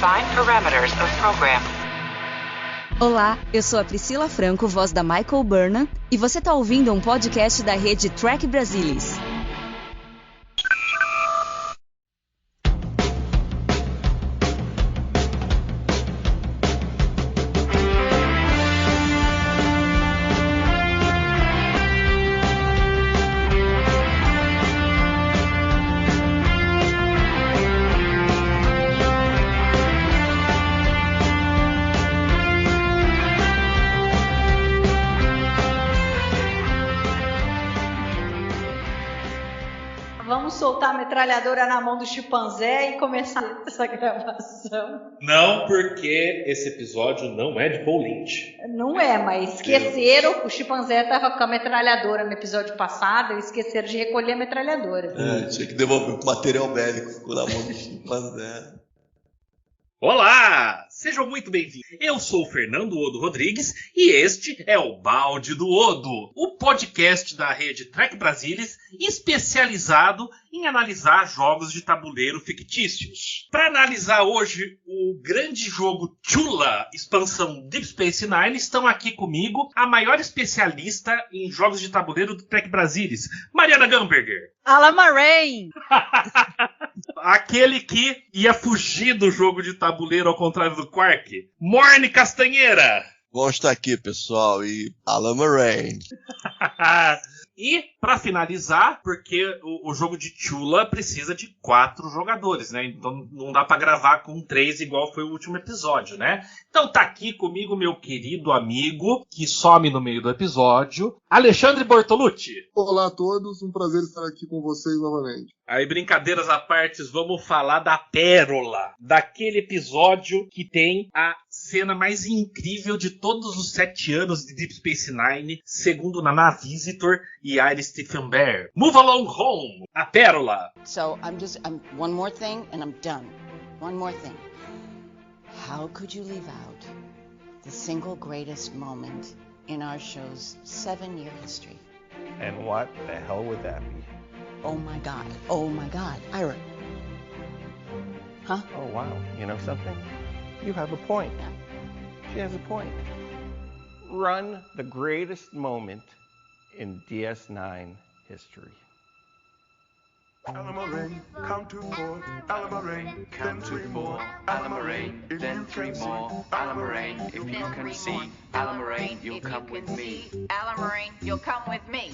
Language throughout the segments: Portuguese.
Define parameters of program. Olá, eu sou a Priscila Franco, voz da Michael Burnham, e você está ouvindo um podcast da rede Trek Brasilis. Soltar a metralhadora na mão do chimpanzé e começar essa gravação. Não, porque esse episódio não é de Paul Lynch. Não é, mas esqueceram, o chimpanzé estava com a metralhadora no episódio passado e esqueceram de recolher a metralhadora. Tinha que devolver o material bélico, ficou na mão do chimpanzé. Olá! Sejam muito bem-vindos. Eu sou o Fernando Odo Rodrigues e este é o Balde do Odo, o podcast da rede Trek Brasilis especializado em analisar jogos de tabuleiro fictícios. Para analisar hoje o grande jogo Chula, expansão Deep Space Nine, estão aqui comigo a maior especialista em jogos de tabuleiro do Trek Brasilis, Mariana Gamberger. Alan Moraine! Aquele que ia fugir do jogo de tabuleiro ao contrário do Quark, Morne Castanheira. Bom estar aqui, pessoal, e Alan Moraine. E, para finalizar, porque o jogo de Chula precisa de 4 jogadores, né? Então não dá para gravar com 3 igual foi o último episódio, né? Então tá aqui comigo meu querido amigo, que some no meio do episódio, Alexandre Bortolucci. Olá a todos, um prazer estar aqui com vocês novamente. Aí, brincadeiras à parte, vamos falar da pérola, daquele episódio que tem a cena mais incrível de todos os 7 anos de Deep Space Nine, segundo Nana Visitor e Iris Stephen Bear. Move Along Home, a pérola. So I'm one more thing and I'm done. One more thing. How could you leave out the single greatest moment in our show's 7-year history? And what the hell would that be? Oh my God, Ira. Huh? Oh wow, you know something? You have a point. Yeah. She has a point. Run the greatest moment in DS9 history. Alan Moraine, count to 4. Alan Moraine, count to 4. Alan Moraine, then 3 more. Alan Moraine, if you can see. Alan Moraine, you'll come with me. Alan Moraine, you'll come with me.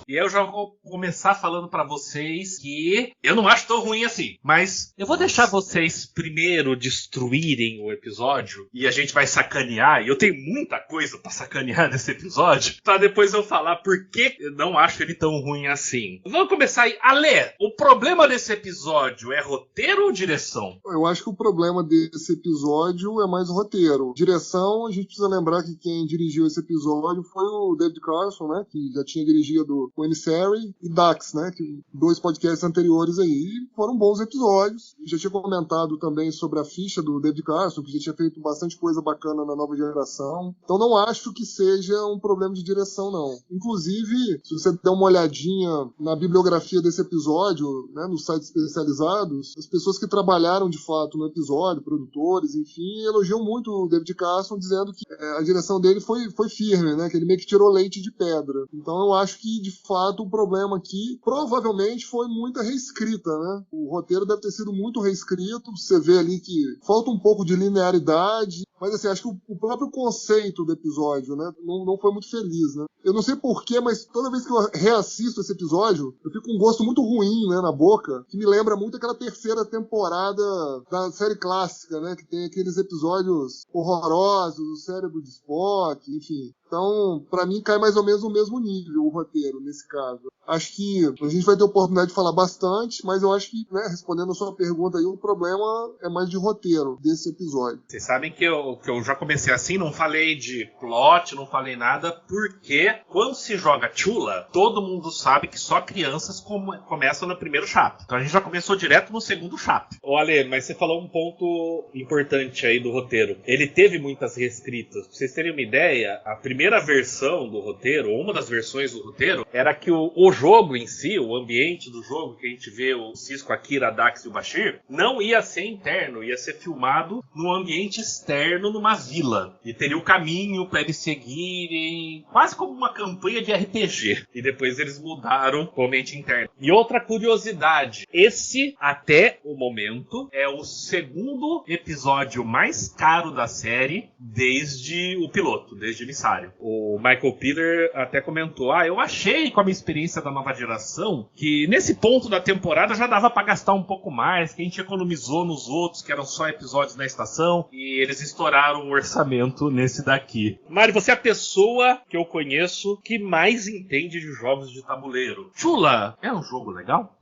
E eu já vou começar falando pra vocês que eu não acho tão ruim assim, mas eu vou deixar vocês primeiro destruírem o episódio e a gente vai sacanear, e eu tenho muita coisa pra sacanear nesse episódio, pra depois eu falar por que eu não acho ele tão ruim assim. Vamos começar aí. Ale, o problema desse episódio é roteiro ou direção? Eu acho que o problema desse episódio é mais o roteiro. Direção, a gente precisa lembrar que quem dirigiu esse episódio foi o David Carson, né, que já tinha dirigido o Emissary e Dax, né, que 2 podcasts anteriores aí, e foram bons episódios. Eu já tinha comentado também sobre a ficha do David Carson, que já tinha feito bastante coisa bacana na nova geração. Então não acho que seja um problema de direção, não. Inclusive, se você der uma olhadinha na bibliografia desse episódio, né, nos sites especializados, as pessoas que trabalharam de fato no episódio, produtores, enfim, elogiam muito o David Carson, dizendo que a direção dele foi firme, né, que ele meio que tirou leite de pedra. Então eu acho que, de fato, o problema aqui provavelmente foi muita reescrita, né? O roteiro deve ter sido muito reescrito, você vê ali que falta um pouco de linearidade, mas assim, acho que o próprio conceito do episódio, né, não foi muito feliz, né? Eu não sei porquê, mas toda vez que eu reassisto esse episódio, eu fico com um gosto muito ruim, né, na boca, que me lembra muito aquela 3ª temporada da série clássica, né, que tem aqueles episódios horrorosos, o cérebro de Spock, enfim. Então, pra mim, cai mais ou menos no mesmo nível o roteiro, nesse caso. Acho que a gente vai ter oportunidade de falar bastante, mas eu acho que, né, respondendo a sua pergunta aí, o problema é mais de roteiro desse episódio. Vocês sabem que eu já comecei assim, não falei de plot, não falei nada, porque quando se joga Chula, todo mundo sabe que só crianças começam no primeiro chapter. Então a gente já começou direto no segundo chapter. Ô Ale, mas você falou um ponto importante aí do roteiro. Ele teve muitas reescritas. Pra vocês terem uma ideia, a primeira primeira versão do roteiro, ou uma das versões do roteiro, era que o jogo em si, o ambiente do jogo, que a gente vê o Sisko, a Kira, a Dax e o Bashir, não ia ser interno, ia ser filmado num ambiente externo, numa vila. E teria o caminho para eles seguirem, quase como uma campanha de RPG. E depois eles mudaram o ambiente interno. E outra curiosidade, esse, até o momento, é o segundo episódio mais caro da série desde o piloto, desde Emissário. O Michael Piller até comentou, eu achei com a minha experiência da nova geração que nesse ponto da temporada já dava pra gastar um pouco mais, que a gente economizou nos outros, que eram só episódios na estação, e eles estouraram o orçamento nesse daqui. Mari, você é a pessoa que eu conheço que mais entende de jogos de tabuleiro. Chula, é um jogo legal?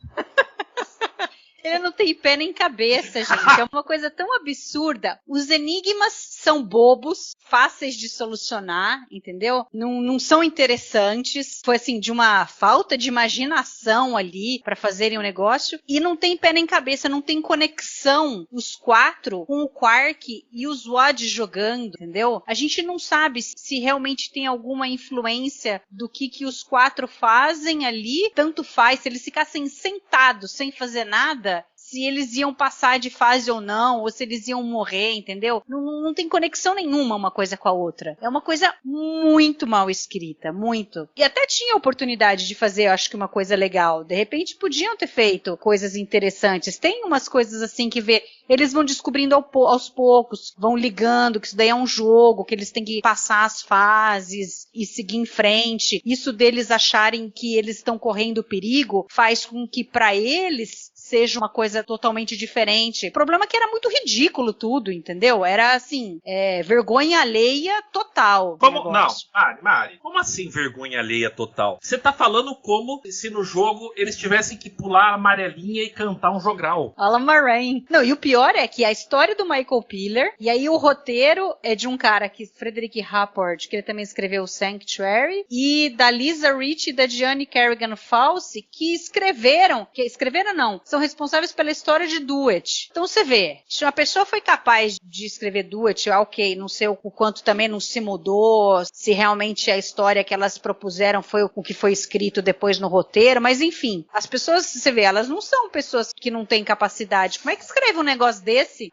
Ele não tem pé nem cabeça, gente. É uma coisa tão absurda. Os enigmas são bobos, fáceis de solucionar, entendeu? Não são interessantes. Foi assim, de uma falta de imaginação ali para fazerem o negócio. E não tem pé nem cabeça, não tem conexão os quatro com o Quark e os Wad jogando, entendeu? A gente não sabe se realmente tem alguma influência do que os quatro fazem ali. Tanto faz, se eles ficassem sentados sem fazer nada, se eles iam passar de fase ou não, ou se eles iam morrer, entendeu? Não tem conexão nenhuma uma coisa com a outra. É uma coisa muito mal escrita, muito. E até tinha oportunidade de fazer, eu acho que uma coisa legal. De repente podiam ter feito coisas interessantes. Tem umas coisas assim que eles vão descobrindo aos poucos, vão ligando que isso daí é um jogo, que eles têm que passar as fases e seguir em frente. Isso deles acharem que eles estão correndo perigo faz com que para eles seja uma coisa totalmente diferente. O problema é que era muito ridículo tudo, entendeu? Era assim, vergonha alheia total. Como? Não, Mari, como assim vergonha alheia total? Você tá falando como se no jogo eles tivessem que pular a amarelinha e cantar um jogral. Alan Rain. Não, e o pior é que a história do Michael Piller, e aí o roteiro é de um cara que, Frederick Rapport, que ele também escreveu Sanctuary, e da Lisa Rich e da Gianni Kerrigan Falsi, que escreveram não, são responsáveis pela história de Duet. Então você vê, se uma pessoa foi capaz de escrever Duet, ok, não sei o quanto também não se mudou, se realmente a história que elas propuseram foi o que foi escrito depois no roteiro, mas enfim, as pessoas, você vê, elas não são pessoas que não têm capacidade. Como é que escreve um negócio desse?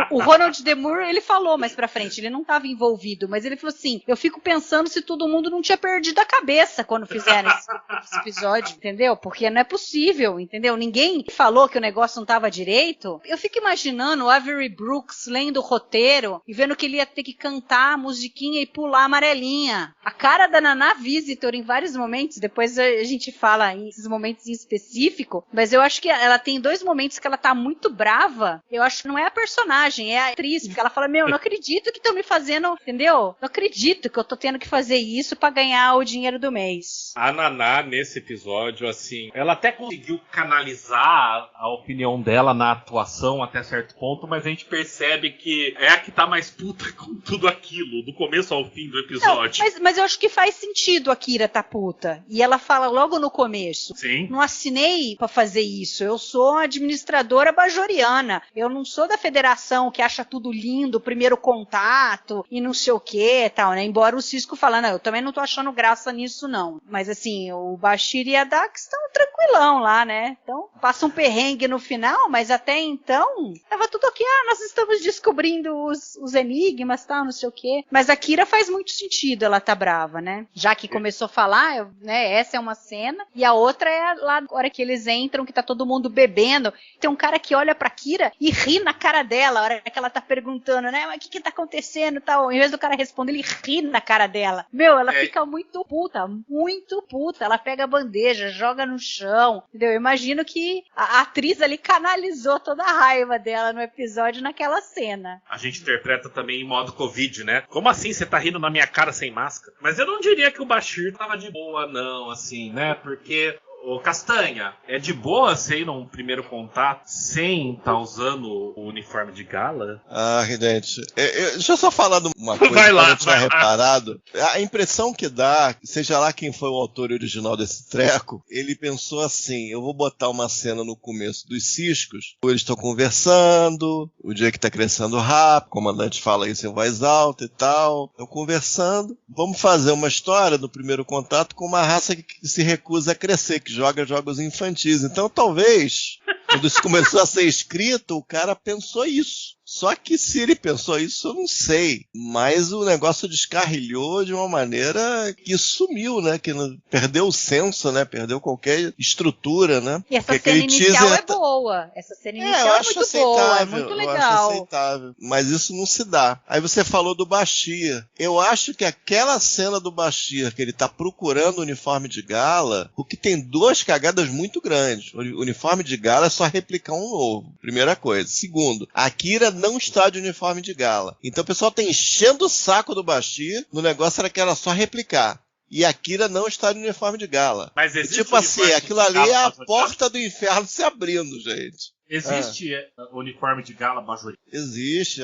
O Ronald D. Moore, ele falou mais pra frente, ele não estava envolvido, mas ele falou assim, eu fico pensando se todo mundo não tinha perdido a cabeça quando fizeram esse episódio, entendeu? Porque não é possível, entendeu? Ninguém falou que o negócio não estava direito. Eu fico imaginando o Avery Brooks lendo o roteiro e vendo que ele ia ter que cantar a musiquinha e pular a amarelinha. A cara da Nana Visitor em vários momentos, depois a gente fala em esses momentos em específico, mas eu acho que ela tem 2 momentos que ela tá muito brava. Eu acho que não é a personagem, é a atriz, porque ela fala, não acredito que estão me fazendo, entendeu? Não acredito que eu tô tendo que fazer isso pra ganhar o dinheiro do mês. A Naná, nesse episódio, assim, ela até conseguiu canalizar a opinião dela na atuação até certo ponto, mas a gente percebe que é a que tá mais puta com tudo aquilo, do começo ao fim do episódio. Não, mas eu acho que faz sentido a Kira tá puta. E ela fala logo no começo. Sim. Não assinei pra fazer isso. Eu sou administradora bajoriana. Eu não sou da federação que acha tudo lindo, primeiro contato e não sei o que tal, né? Embora o Sisko falando, eu também não tô achando graça nisso, não. Mas assim, o Bashir e a Dax estão tranquilão lá, né? Então, passa um perrengue no final, mas até então tava tudo ok, nós estamos descobrindo os enigmas, tal, não sei o quê. Mas a Kira faz muito sentido, ela tá brava, né? Já que começou a falar, né, essa é uma cena, e a outra é lá, na hora que eles entram, que tá todo mundo bebendo, tem um cara que olha pra Kira e ri na cara dela, a hora que ela tá perguntando, né, mas o que tá acontecendo, tal, em vez do cara responder, ele ri na cara dela. Ela fica muito puta, ela pega a bandeja, joga no chão, entendeu? Eu imagino que a atriz ali canalizou toda a raiva dela no episódio naquela cena. A gente interpreta também em modo Covid, né? Como assim você tá rindo na minha cara sem máscara? Mas eu não diria que o Bashir tava de boa, não, assim, né? Porque Ô Castanha, é de boa você ir num primeiro contato sem estar usando o uniforme de gala? Ah, gente, deixa eu só falar de uma coisa Vai lá, que eu não tinha vai lá. reparado. A impressão que dá, seja lá quem foi o autor original desse treco, ele pensou assim, eu vou botar uma cena no começo dos ciscos, eles estão conversando, o Jake tá crescendo rápido, o comandante fala isso em voz alta e tal, estão conversando, vamos fazer uma história do primeiro contato com uma raça que se recusa a crescer, que joga jogos infantis. Então talvez, quando isso começou a ser escrito, o cara pensou isso. Só que se ele pensou isso, eu não sei. Mas o negócio descarrilhou de uma maneira que sumiu, né? Que perdeu o senso, né? Perdeu qualquer estrutura, né? E essa Porque cena aquele inicial teaser é boa. Essa cena eu inicial é acho muito aceitável, boa, é muito eu legal. acho aceitável, mas isso não se dá. Aí você falou do Bashir. Eu acho que aquela cena do Bashir, que ele tá procurando o uniforme de gala, porque tem duas cagadas muito grandes. O uniforme de gala é só replicar um novo, primeira coisa. Segundo, a Kira não está de uniforme de gala. Então o pessoal tá enchendo o saco do Bashir, no negócio era que era só replicar. E a Kira não está de uniforme de gala. Mas existe Tipo assim, uniforme aquilo de ali gala é a bajorina? porta do inferno se abrindo, gente. Existe uniforme de gala bajorina? Existe.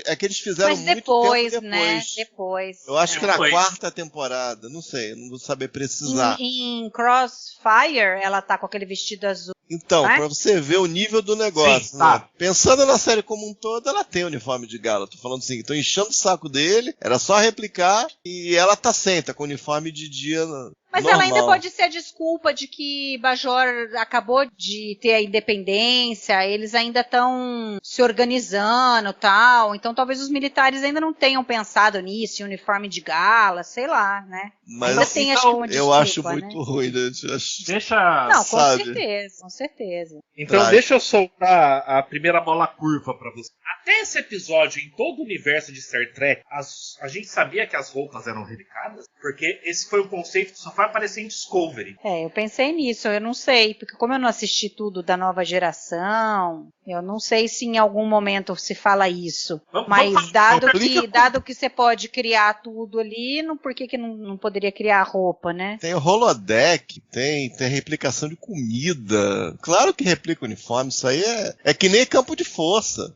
É que eles fizeram Mas muito depois, tempo né? depois. Depois. Eu acho que na Depois. quarta temporada. Não sei, não vou saber precisar. Em Crossfire, ela tá com aquele vestido azul. Então, né? pra você ver o nível do negócio, Sim, tá. né? Pensando na série como um todo, ela tem uniforme de gala. Tô falando assim, tô enchendo o saco dele, era só replicar e ela tá sem, tá com uniforme de dia Mas normal. ela ainda pode ser a desculpa de que Bajor acabou de ter a independência, eles ainda estão se organizando e tal, então talvez os militares ainda não tenham pensado nisso, em uniforme de gala, sei lá, né? Mas ainda assim, tem, acho que uma eu desculpa, acho né? muito ruim, né? Eu acho- Deixa. Não, com sabe? certeza, com certeza. Então Traz. deixa eu soltar a primeira bola curva pra você. Até esse episódio, em todo o universo de Star Trek, a gente sabia que as roupas eram replicadas? Porque esse foi um conceito que só vai aparecer em Discovery. Eu pensei nisso, eu não sei, porque como eu não assisti tudo da nova geração, eu não sei se em algum momento se fala isso. Mas dado que você pode criar tudo ali, por que não poderia criar roupa, né? Tem o holodeck, tem replicação de comida. Claro que replica o uniforme, isso aí é que nem campo de força.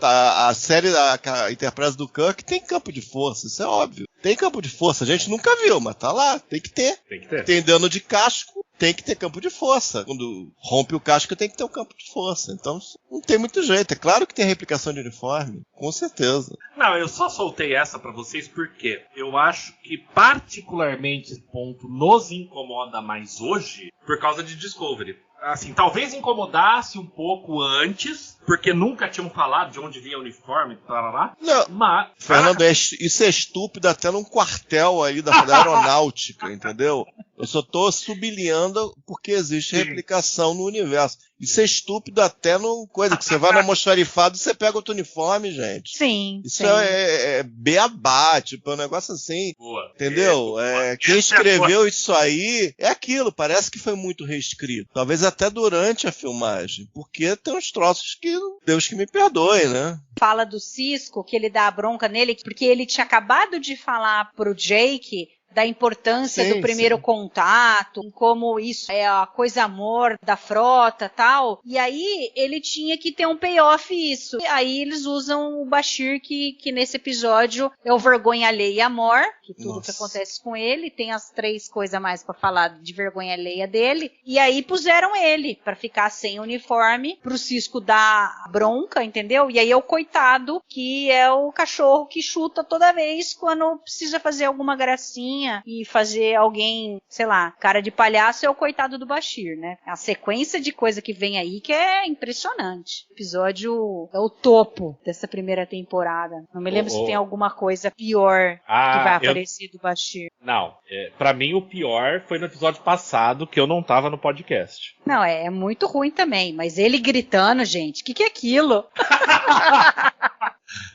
A série da Enterprise do Kirk tem campo de força, isso é óbvio. Tem campo de força, a gente nunca viu, mas tá lá, tem que ter. Tem que ter. Tem dano de casco, tem que ter campo de força. Quando rompe o casco, tem que ter um campo de força. Então não tem muito jeito. É claro que tem replicação de uniforme, com certeza. Não, eu só soltei essa pra vocês porque eu acho que particularmente esse ponto nos incomoda mais hoje por causa de Discovery. Assim, talvez incomodasse um pouco antes, porque nunca tinham falado de onde vinha o uniforme, tarará, Não, mas... Fernando, isso é estúpido até num quartel aí da aeronáutica, entendeu? Eu só tô sublinhando porque existe replicação no universo. Isso é estúpido até numa coisa que você vai no almoxarifado e você pega outro uniforme, gente. Sim. Isso é beabá, tipo, é um negócio assim. Boa. Entendeu? Quem escreveu isso aí é aquilo, parece que foi muito reescrito. Talvez até durante a filmagem, porque tem uns troços que Deus que me perdoe, né? Fala do Cisco, que ele dá a bronca nele, porque ele tinha acabado de falar pro Jake da importância do primeiro contato, como isso é a coisa amor da frota tal, e aí ele tinha que ter um payoff isso. E aí eles usam o Bashir, que nesse episódio é o vergonha alheia e amor, que tudo que acontece com ele, tem as 3 coisas a mais pra falar de vergonha alheia dele, e aí puseram ele pra ficar sem uniforme, pro Cisco dar bronca, entendeu? E aí é o coitado, que é o cachorro que chuta toda vez quando precisa fazer alguma gracinha e fazer alguém, sei lá, cara de palhaço, é o coitado do Bashir, né? A sequência de coisa que vem aí que é impressionante. O episódio é o topo dessa primeira temporada. Não me lembro se tem alguma coisa pior que vai aparecer do Bashir. Não, pra mim o pior foi no episódio passado, que eu não tava no podcast. Não, é muito ruim também, mas ele gritando, gente, o que é aquilo?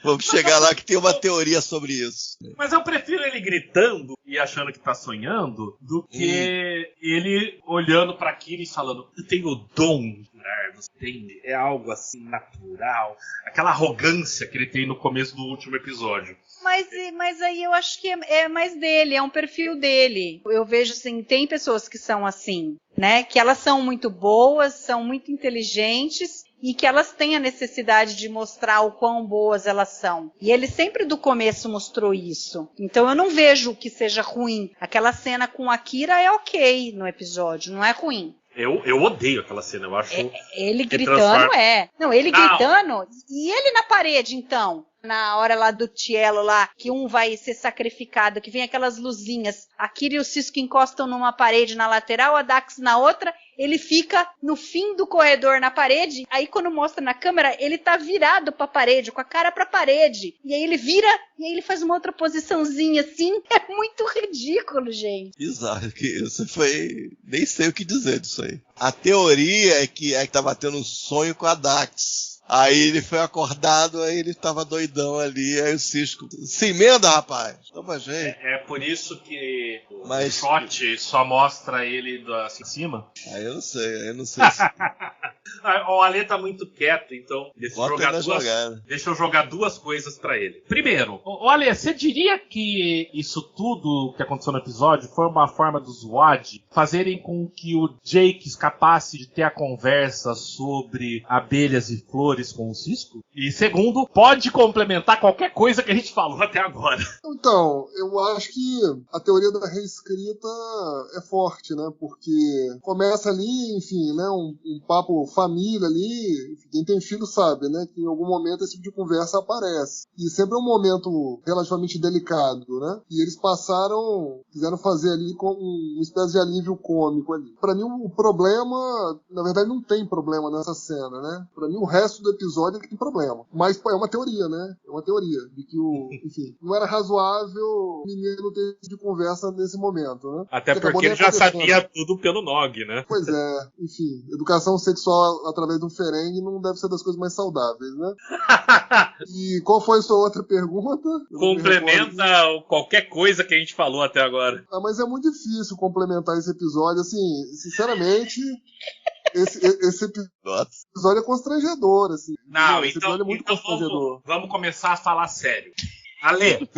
Vamos chegar lá que tem uma teoria sobre isso. Mas eu prefiro ele gritando e achando que tá sonhando do que ele olhando pra Kira e falando: eu tenho o dom de curar entende? É algo assim natural. Aquela arrogância que ele tem no começo do último episódio. Mas aí eu acho que é mais dele, é um perfil dele. Eu vejo assim, tem pessoas que são assim, né? Que elas são muito boas, são muito inteligentes e que elas têm a necessidade de mostrar o quão boas elas são. E ele sempre do começo mostrou isso. Então eu não vejo que seja ruim. Aquela cena com a Kira é ok no episódio, não é ruim. Eu odeio aquela cena, eu acho. Ele gritando gritando. E ele na parede, então? Na hora lá do Cielo lá, que um vai ser sacrificado, que vem aquelas luzinhas. A Kira e o Cisco encostam numa parede na lateral, a Dax na outra. Ele fica no fim do corredor na parede. Aí quando mostra na câmera, ele tá virado pra parede, com a cara pra parede. E aí ele vira, e aí ele faz uma outra posiçãozinha assim. É muito ridículo, gente. Bizarro, que isso foi... Nem sei o que dizer disso aí. A teoria é que tava tendo um sonho com a Dax. Aí ele foi acordado, aí ele tava doidão ali, aí o Cisco... Se emenda, rapaz! Toma jeito. É por isso que o shot só mostra ele assim em cima? Aí eu não sei se... O Ale tá muito quieto, então deixa eu jogar duas coisas pra ele. Primeiro, o Ale, você diria que isso tudo que aconteceu no episódio foi uma forma dos WAD fazerem com que o Jake escapasse de ter a conversa sobre abelhas e flores com o Cisco? E segundo, pode complementar qualquer coisa que a gente falou até agora. Então, eu acho que a teoria da reescrita é forte, né? Porque começa ali, enfim, né? Um papo família ali, quem tem filho sabe, né? Que em algum momento esse tipo de conversa aparece. E sempre é um momento relativamente delicado, né? E eles quiseram fazer ali com uma espécie de alívio cômico ali. Pra mim, o problema, na verdade, não tem problema nessa cena, né? Pra mim, o resto do episódio é que tem problema. Mas é uma teoria, né? É uma teoria de que enfim, não era razoável o menino ter esse tipo de conversa nesse momento, né? Até porque ele já sabia tudo pelo Nog, né? Pois é, enfim, educação sexual através de um ferengue não deve ser das coisas mais saudáveis, né? E qual foi a sua outra pergunta? Complementa qualquer coisa que a gente falou até agora. Mas é muito difícil complementar esse episódio, assim, sinceramente... Esse episódio é constrangedor, assim. Não, esse episódio é muito constrangedor. Vamos começar a falar sério. Ale,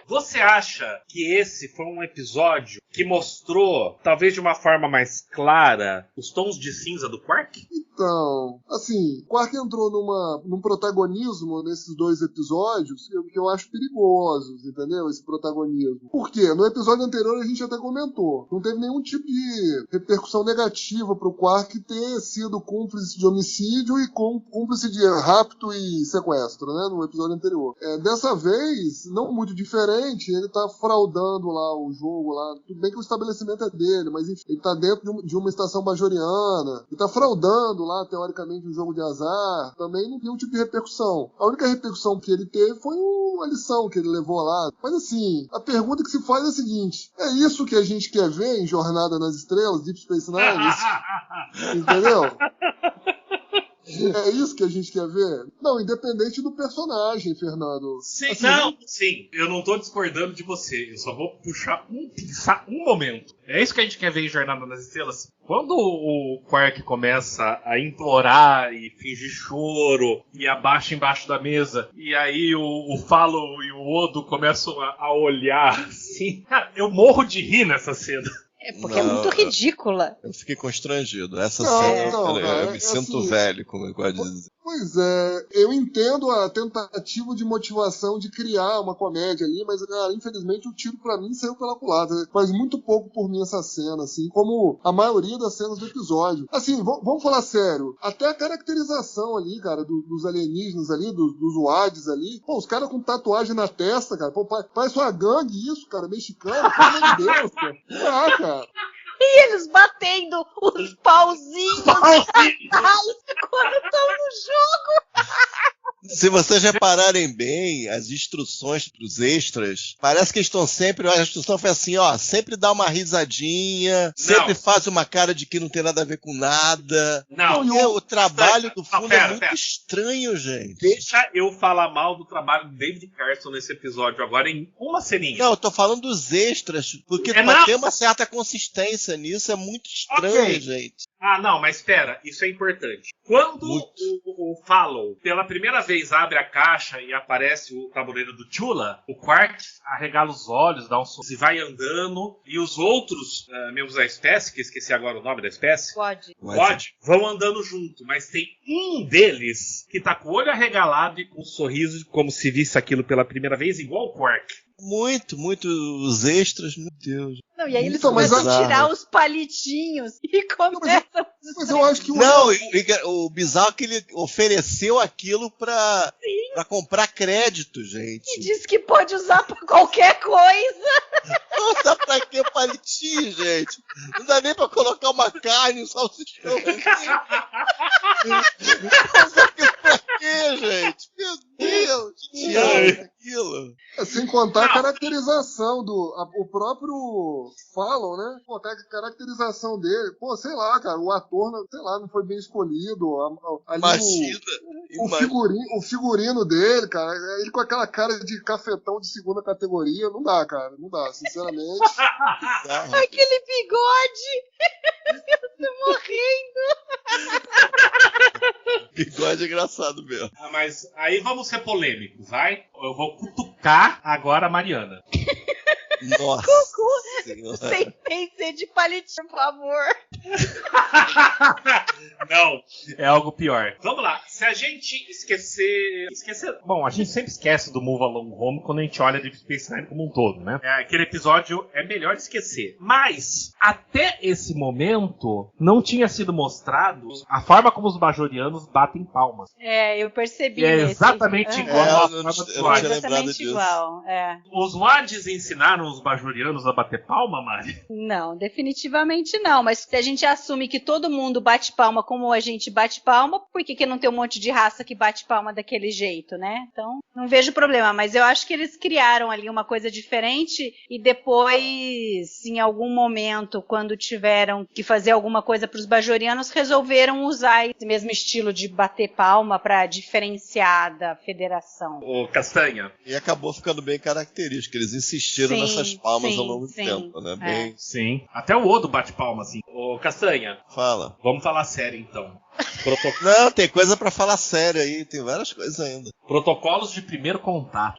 você acha que esse foi um episódio que mostrou, talvez de uma forma mais clara, os tons de cinza do Quark? Então, assim, Quark entrou num protagonismo nesses dois episódios que eu acho perigosos, entendeu? Esse protagonismo. Por quê? No episódio anterior a gente até comentou, não teve nenhum tipo de repercussão negativa pro Quark ter sido cúmplice de homicídio e cúmplice de rapto e sequestro, né? No episódio anterior. Dessa vez, não muito diferente, ele tá fraudando lá o jogo lá. Tudo bem que o estabelecimento é dele, mas enfim, ele tá dentro de uma estação bajoriana. Ele tá fraudando lá, teoricamente, um jogo de azar. Também não tem um tipo de repercussão. A única repercussão que ele teve foi a lição que ele levou lá. Mas assim, a pergunta que se faz é a seguinte: é isso que a gente quer ver em Jornada nas Estrelas, Deep Space Nine? Entendeu? É isso que a gente quer ver? Não, independente do personagem, Fernando. Sim, assim, eu não tô discordando de você. Eu só vou puxar um momento. É isso que a gente quer ver em Jornada nas Estrelas. Quando o Quark começa a implorar e fingir choro e abaixa embaixo da mesa, e aí o Falo e o Odo começam a olhar assim, cara, eu morro de rir nessa cena. Porque é muito ridícula. Eu fiquei constrangido. Essa cena, eu me sinto assim, velho, como eu gosto de dizer. Pois é, eu entendo a tentativa de motivação de criar uma comédia ali, mas, cara, infelizmente o tiro pra mim saiu pela culatra. Faz muito pouco por mim essa cena, assim, como a maioria das cenas do episódio. Assim, vamos falar sério, até a caracterização ali, cara, dos alienígenas ali, dos WADs ali, pô, os caras com tatuagem na testa, cara, pô, parece uma gangue isso, cara, mexicano, pelo amor de Deus, cara. Ah, cara. E eles batendo os pauzinhos atrás quando estão no jogo. Se vocês repararem bem, as instruções pros extras, parece que eles estão sempre, a instrução foi assim, ó, sempre dá uma risadinha, sempre faz uma cara de que não tem nada a ver com nada. Não. Porque o trabalho do fundo é muito pera. estranho, gente. Deixa eu falar mal do trabalho do David Carson nesse episódio agora em uma ceninha. Não, eu tô falando dos extras, porque tem uma certa consistência nisso, é muito estranho, gente. Ah, não, mas espera, isso é importante. Quando o Fallow, pela primeira vez, abre a caixa e aparece o tabuleiro do Chula, o Quark arregala os olhos, dá um sorriso e vai andando, e os outros membros da espécie, que esqueci agora o nome da espécie, Pode, vão andando junto, mas tem um deles que tá com o olho arregalado e com um sorriso, como se visse aquilo pela primeira vez, igual o Quark. Muito, os extras, meu Deus. Não, e aí eles começam a tirar os palitinhos e começam... Mas eu acho que o bizarro é que ele ofereceu aquilo pra comprar crédito, gente. E disse que pode usar pra qualquer coisa. Usar pra que palitinho, gente? Não dá nem pra colocar uma carne, um salsichão. Usar aquilo pra quê, gente? Meu Deus, que diabo aquilo? Sem contar a caracterização o próprio Fallon, né? Pô, a caracterização dele, pô, sei lá, cara, o ator, sei lá, não foi bem escolhido. O figurino dele, cara, ele com aquela cara de cafetão de segunda categoria, não dá, cara, não dá, sinceramente. Aquele bigode! Eu tô morrendo! Bigode é engraçado mesmo. Mas aí vamos ser polêmicos, vai? Eu vou cutucar agora a Mariana. Nossa. Cucu, sem ser de palitinho, por favor. Não, é algo pior. Vamos lá, se a gente esquecer... Bom, a gente sempre esquece do Move Along Home quando a gente olha de Space Nine como um todo, né? Aquele episódio é melhor esquecer. Mas, até esse momento, não tinha sido mostrado a forma como os bajorianos batem palmas. Eu percebi. É exatamente igual a forma do Lorde. Exatamente igual, Os Lords ensinaram os bajorianos a bater palma, Mari? Não, definitivamente não. Mas se a gente assume que todo mundo bate palma como a gente bate palma, por que não tem um monte de raça que bate palma daquele jeito, né? Então, não vejo problema. Mas eu acho que eles criaram ali uma coisa diferente e depois, em algum momento, quando tiveram que fazer alguma coisa para os bajorianos, resolveram usar esse mesmo estilo de bater palma para diferenciar da federação. O Castanha. E acabou ficando bem característico. Eles insistiram nessas palmas ao longo do tempo, né? Sim. Até o Odo bate palma, assim. Ô, Castanha. Fala. Vamos falar sério, então. Não, tem coisa pra falar sério aí. Tem várias coisas ainda. Protocolos de primeiro contato.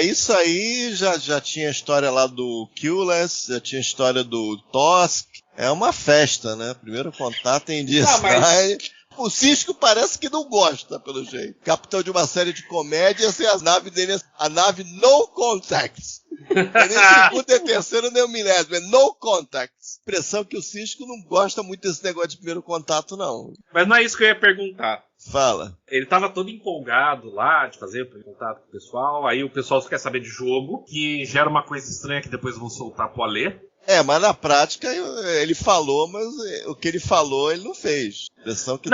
Isso aí já tinha a história lá do Killers, já tinha a história do Tosk. É uma festa, né? Primeiro contato em DS9. O Cisco parece que não gosta, pelo jeito. Capitão de uma série de comédia, assim, a nave No Contacts. Nem segundo e terceiro, nem o milésimo. É No Contacts. Expressão que o Cisco não gosta muito desse negócio de primeiro contato, não. Mas não é isso que eu ia perguntar. Fala. Ele tava todo empolgado lá de fazer o primeiro contato com o pessoal. Aí o pessoal só quer saber de jogo, que gera uma coisa estranha que depois vão soltar pro Alê. Mas na prática ele falou, mas o que ele falou ele não fez. Que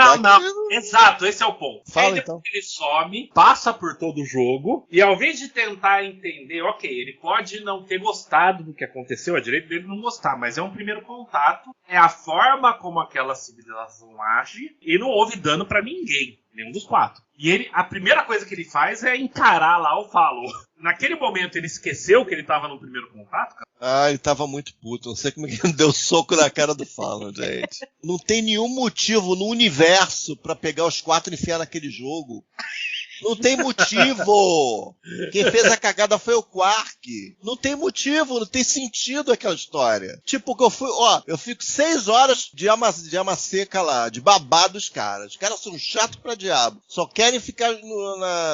Exato, esse é o ponto. Fala, aí depois então. ele some, passa por todo o jogo, e ao invés de tentar entender, ok, ele pode não ter gostado do que aconteceu, é direito dele não gostar, mas é um primeiro contato, é a forma como aquela civilização age, e não houve dano pra ninguém, nenhum dos quatro. E a primeira coisa que ele faz é encarar lá o Fallow. Naquele momento ele esqueceu que ele tava no primeiro contato, cara? Ele tava muito puto. Não sei como é que ele deu soco na cara do Fallow, gente. Não tem nenhum motivo no universo pra pegar os quatro e enfiar naquele jogo. Não tem motivo. Quem fez a cagada foi o Quark. Não tem motivo, não tem sentido aquela história. Tipo, que eu fico 6 horas de ama seca lá, de babá dos caras. Os caras são chatos pra diabo. Só querem ficar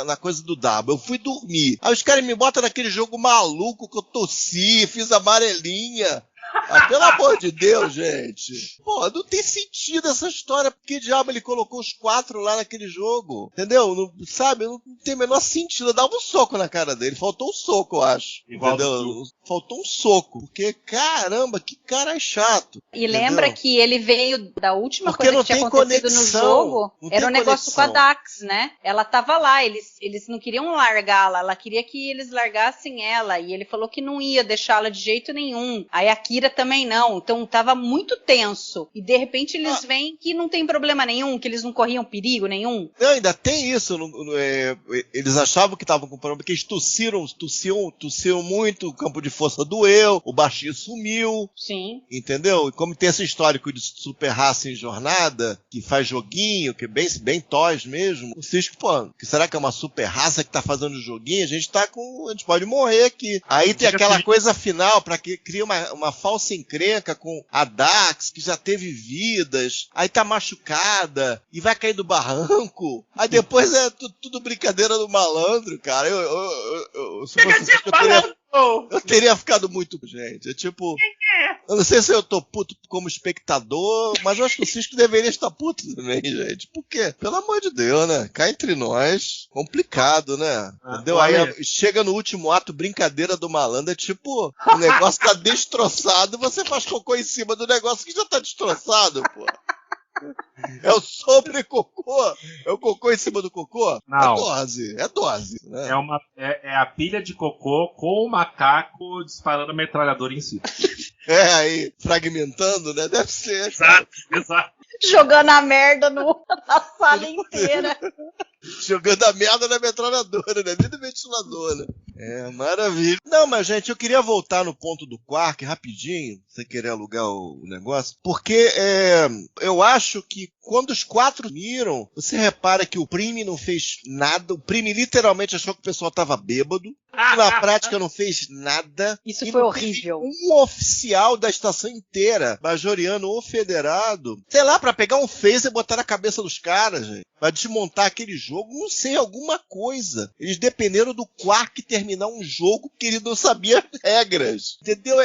na coisa do dabo. Eu fui dormir. Aí os caras me botam naquele jogo maluco que eu tossi, fiz amarelinha. Ah, pelo amor de Deus, gente. Pô, não tem sentido essa história. Por que diabo ele colocou os 4 lá naquele jogo? Entendeu? Não, sabe? Não tem o menor sentido. Eu dava um soco na cara dele. Faltou um soco, eu acho. Igual entendeu? Faltou um soco. Porque, caramba, que cara chato. E lembra que ele veio da última Porque coisa que tinha acontecido no jogo, era um negócio com a Dax, né? Ela tava lá, eles não queriam largá-la, ela queria que eles largassem ela, e ele falou que não ia deixá-la de jeito nenhum. Aí a Kira também não, então tava muito tenso. E de repente eles veem que não tem problema nenhum, que eles não corriam perigo nenhum. Não, ainda tem isso. Eles achavam que estavam com problema, porque eles tossiam muito, o campo de força doeu, o baixinho sumiu. Sim. Entendeu? E como tem esse histórico de super raça em jornada, que faz joguinho, que é bem toys mesmo, o Cisco, pô, que será que é uma super raça que tá fazendo joguinho? A gente pode morrer aqui. Aí tem aquela coisa final, pra que cria uma falsa encrenca com a Dax, que já teve vidas, aí tá machucada, e vai cair do barranco, aí depois é tudo brincadeira do malandro, cara. Se fosse eu teria ficado muito, gente. É tipo, eu não sei se eu tô puto como espectador, mas eu acho que o Cisco deveria estar puto também, gente. Por quê? Pelo amor de Deus, né? Cá entre nós, complicado, né? Entendeu? Aí chega no último ato, brincadeira do malandro, é tipo, o negócio tá destroçado, você faz cocô em cima do negócio que já tá destroçado, pô. É o sobre cocô? É o cocô em cima do cocô? Não. É dose. Né? É a pilha de cocô com o macaco disparando a metralhadora em si. Aí, fragmentando, né? Deve ser. Exato. Jogando a merda na sala inteira. Jogando a merda na metralhadora, né? Nem do ventilador, né? É, maravilha. Não, mas, gente, eu queria voltar no ponto do Quark rapidinho, sem querer alugar o negócio, porque eu acho que quando os 4 miram, você repara que o Prime não fez nada, o Prime literalmente achou que o pessoal tava bêbado, na prática não fez nada. Isso foi horrível. Um oficial da estação inteira, majoriano ou federado, sei lá, pra pegar um phaser e botar na cabeça dos caras, gente, pra desmontar aquele jogo, não sei, alguma coisa. Eles dependeram do Quark terminar um jogo que ele não sabia regras. Entendeu?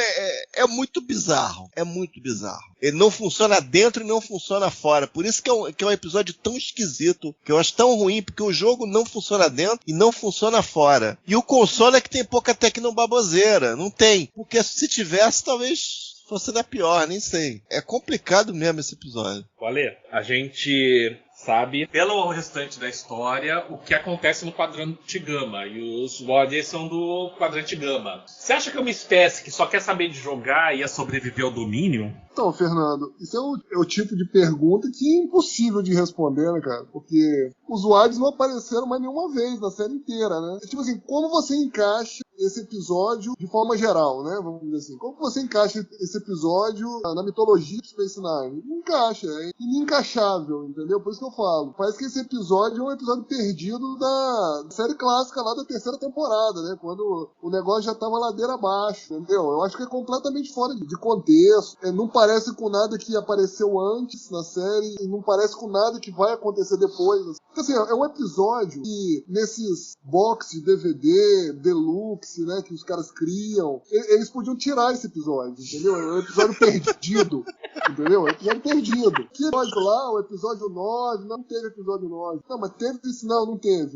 É muito bizarro. É muito bizarro. Ele não funciona dentro e não funciona fora. Por isso que é um episódio tão esquisito, que eu acho tão ruim, porque o jogo não funciona dentro e não funciona fora. E o console é que tem pouca tecnobaboseira. Não tem. Porque se tivesse, talvez fosse da pior, nem sei. É complicado mesmo esse episódio. Olha, a gente sabe, pelo restante da história, o que acontece no quadrante gama. E os bodies são do quadrante gama. Você acha que uma espécie que só quer saber de jogar ia sobreviver ao domínio? Então, Fernando, isso é o tipo de pergunta que é impossível de responder, né, cara? Porque os Wards não apareceram mais nenhuma vez na série inteira, né? É tipo assim, como você encaixa esse episódio de forma geral, né? Vamos dizer assim. Como você encaixa esse episódio na mitologia de Space Nine? Não encaixa, é inencaixável, entendeu? Por isso que eu falo. Parece que esse episódio é um episódio perdido da série clássica lá da 3ª temporada, né? Quando o negócio já tava ladeira abaixo, entendeu? Eu acho que é completamente fora de contexto. Não parece com nada que apareceu antes na série e não parece com nada que vai acontecer depois. Então, assim, é um episódio que nesses box de DVD, Deluxe, né, que os caras criam, eles podiam tirar esse episódio, entendeu? É um episódio perdido, entendeu? É um episódio perdido. Que episódio lá, o episódio 9, não teve episódio 9. Não, mas teve isso? Não teve.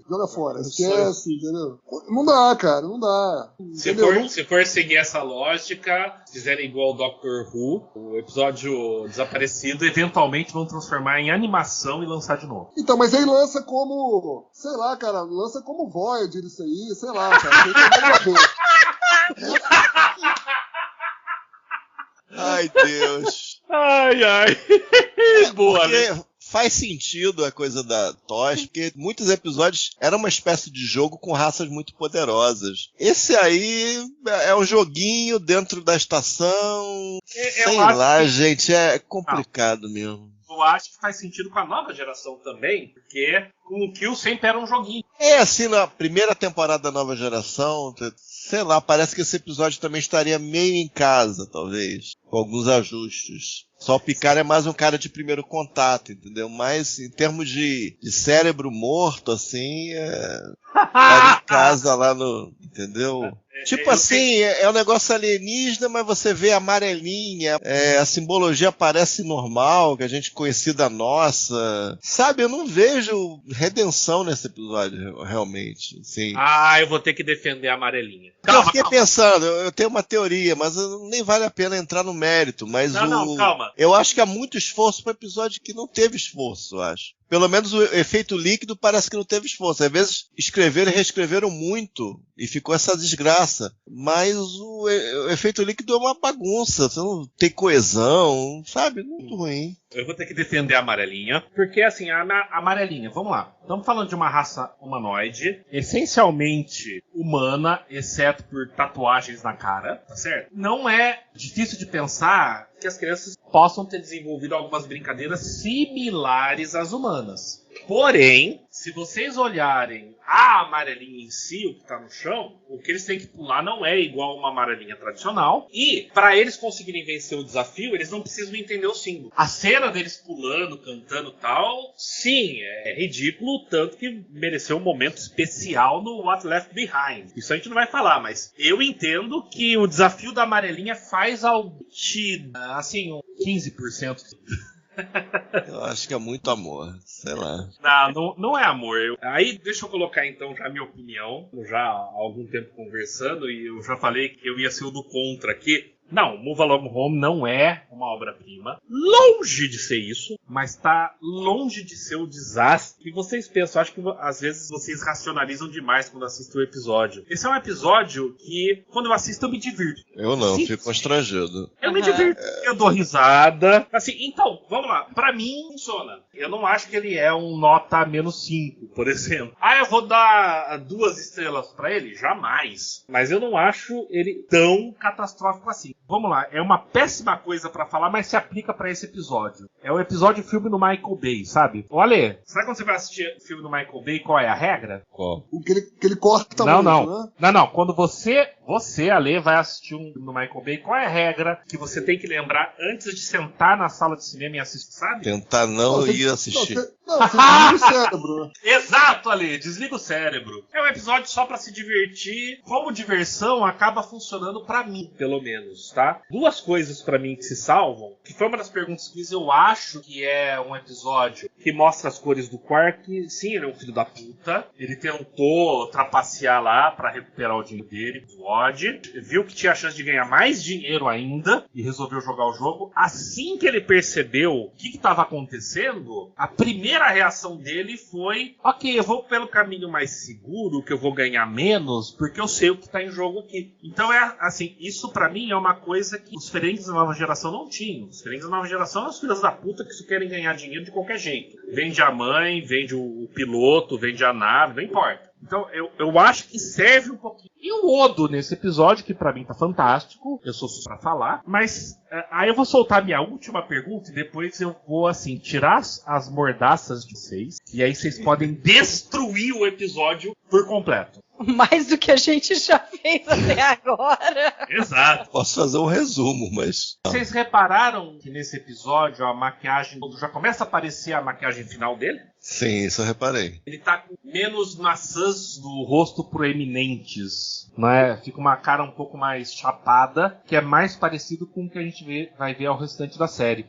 Joga fora, esquece, entendeu? Não dá, cara, não dá. Se for seguir essa lógica, se fizerem igual o Doctor Who, o episódio desaparecido, eventualmente vão transformar em animação e lançar de novo. Então, mas aí lança como, sei lá, cara, lança como Voyager isso aí, sei lá, cara. Ai, Deus. Ai. Boa, né? Faz sentido a coisa da TOS, porque muitos episódios eram uma espécie de jogo com raças muito poderosas. Esse aí é um joguinho dentro da estação. Sei lá, gente, é complicado mesmo. Eu acho que faz sentido com a nova geração também, porque com o Kill sempre era um joguinho. Assim, na primeira temporada da nova geração, sei lá, parece que esse episódio também estaria meio em casa, talvez, com alguns ajustes. Só o Picard é mais um cara de primeiro contato, entendeu? Mas em termos de cérebro morto, assim, tá em casa lá no... Entendeu? Tipo assim, é um negócio alienígena, mas você vê a amarelinha, a simbologia parece normal, que a gente conhecida nossa. Sabe, eu não vejo redenção nesse episódio, realmente. Assim. Eu vou ter que defender a amarelinha. Eu fiquei pensando, eu tenho uma teoria, mas nem vale a pena entrar no mérito. Mas calma. Eu acho que há muito esforço para um episódio que não teve esforço, eu acho. Pelo menos o efeito líquido parece que não teve esforço. Às vezes escreveram e reescreveram muito e ficou essa desgraça. Mas o efeito líquido é uma bagunça. Você não tem coesão, sabe? Muito ruim. Eu vou ter que defender a amarelinha, porque assim, a amarelinha, vamos lá. Estamos falando de uma raça humanoide, essencialmente humana, exceto por tatuagens na cara, tá certo? Não é difícil de pensar que as crianças possam ter desenvolvido algumas brincadeiras similares às humanas. Porém, se vocês olharem a amarelinha em si, o que está no chão, o que eles têm que pular não é igual a uma amarelinha tradicional. E, para eles conseguirem vencer o desafio, eles não precisam entender o símbolo. A cena deles pulando, cantando e tal, sim, é ridículo, tanto que mereceu um momento especial no What Left Behind. Isso a gente não vai falar, mas eu entendo que o desafio da amarelinha faz assim, 15%. Eu acho que é muito amor, sei lá. Não é amor. Aí deixa eu colocar então já a minha opinião. Já há algum tempo conversando e eu já falei que eu ia ser o do contra aqui. Não, Move Along Home não é uma obra-prima. Longe de ser isso, mas tá longe de ser o desastre que vocês pensam. Acho que às vezes vocês racionalizam demais quando assistem o episódio. Esse é um episódio que, quando eu assisto, eu me divirto. Eu não, fico constrangido. Eu me divirto, eu dou risada. Assim, então, vamos lá. Pra mim, funciona. Eu não acho que ele é um nota -5, por exemplo. Eu vou dar 2 estrelas pra ele? Jamais. Mas eu não acho ele tão catastrófico assim. Vamos lá, é uma péssima coisa pra falar, mas se aplica pra esse episódio. É o episódio filme do Michael Bay, sabe? Ale, sabe quando você vai assistir o filme do Michael Bay, qual é a regra? Qual? O que ele corta muito, né? Não. Quando você, Ale, vai assistir um filme do Michael Bay, qual é a regra que você tem que lembrar antes de sentar na sala de cinema e assistir, sabe? Tentar não ir assistir. Você desliga o cérebro. Exato, Ale, desliga o cérebro. É um episódio só pra se divertir. Como diversão, acaba funcionando pra mim, pelo menos, tá? 2 coisas pra mim que se salvam, que foi uma das perguntas que fiz, eu acho que é um episódio que mostra as cores do Quark. Sim, ele é um filho da puta. Ele tentou trapacear lá pra recuperar o dinheiro dele, do Odd. Viu que tinha a chance de ganhar mais dinheiro ainda e resolveu jogar o jogo. Assim que ele percebeu o que estava acontecendo, a primeira reação dele foi: ok, eu vou pelo caminho mais seguro, que eu vou ganhar menos, porque eu sei o que tá em jogo aqui. Então é assim, isso pra mim é uma coisa que os Ferengues da nova geração não tinham. Os Ferengues da nova geração são os filhos da puta que só querem ganhar dinheiro de qualquer jeito. Vende a mãe, vende o piloto, vende a nave, não importa. Então, eu acho que serve um pouquinho. E o Odo nesse episódio, que pra mim tá fantástico, eu sou suspeito pra falar, mas aí eu vou soltar minha última pergunta e depois eu vou, assim, tirar as mordaças de vocês, e aí vocês podem destruir o episódio por completo. Mais do que a gente já fez até agora. Exato. Posso fazer um resumo, mas... Vocês repararam que nesse episódio a maquiagem... já começa a aparecer a maquiagem final dele? Sim, isso eu reparei. Ele tá com menos maçãs do rosto proeminentes, né? Fica uma cara um pouco mais chapada, que é mais parecido com o que a gente vai ver ao restante da série.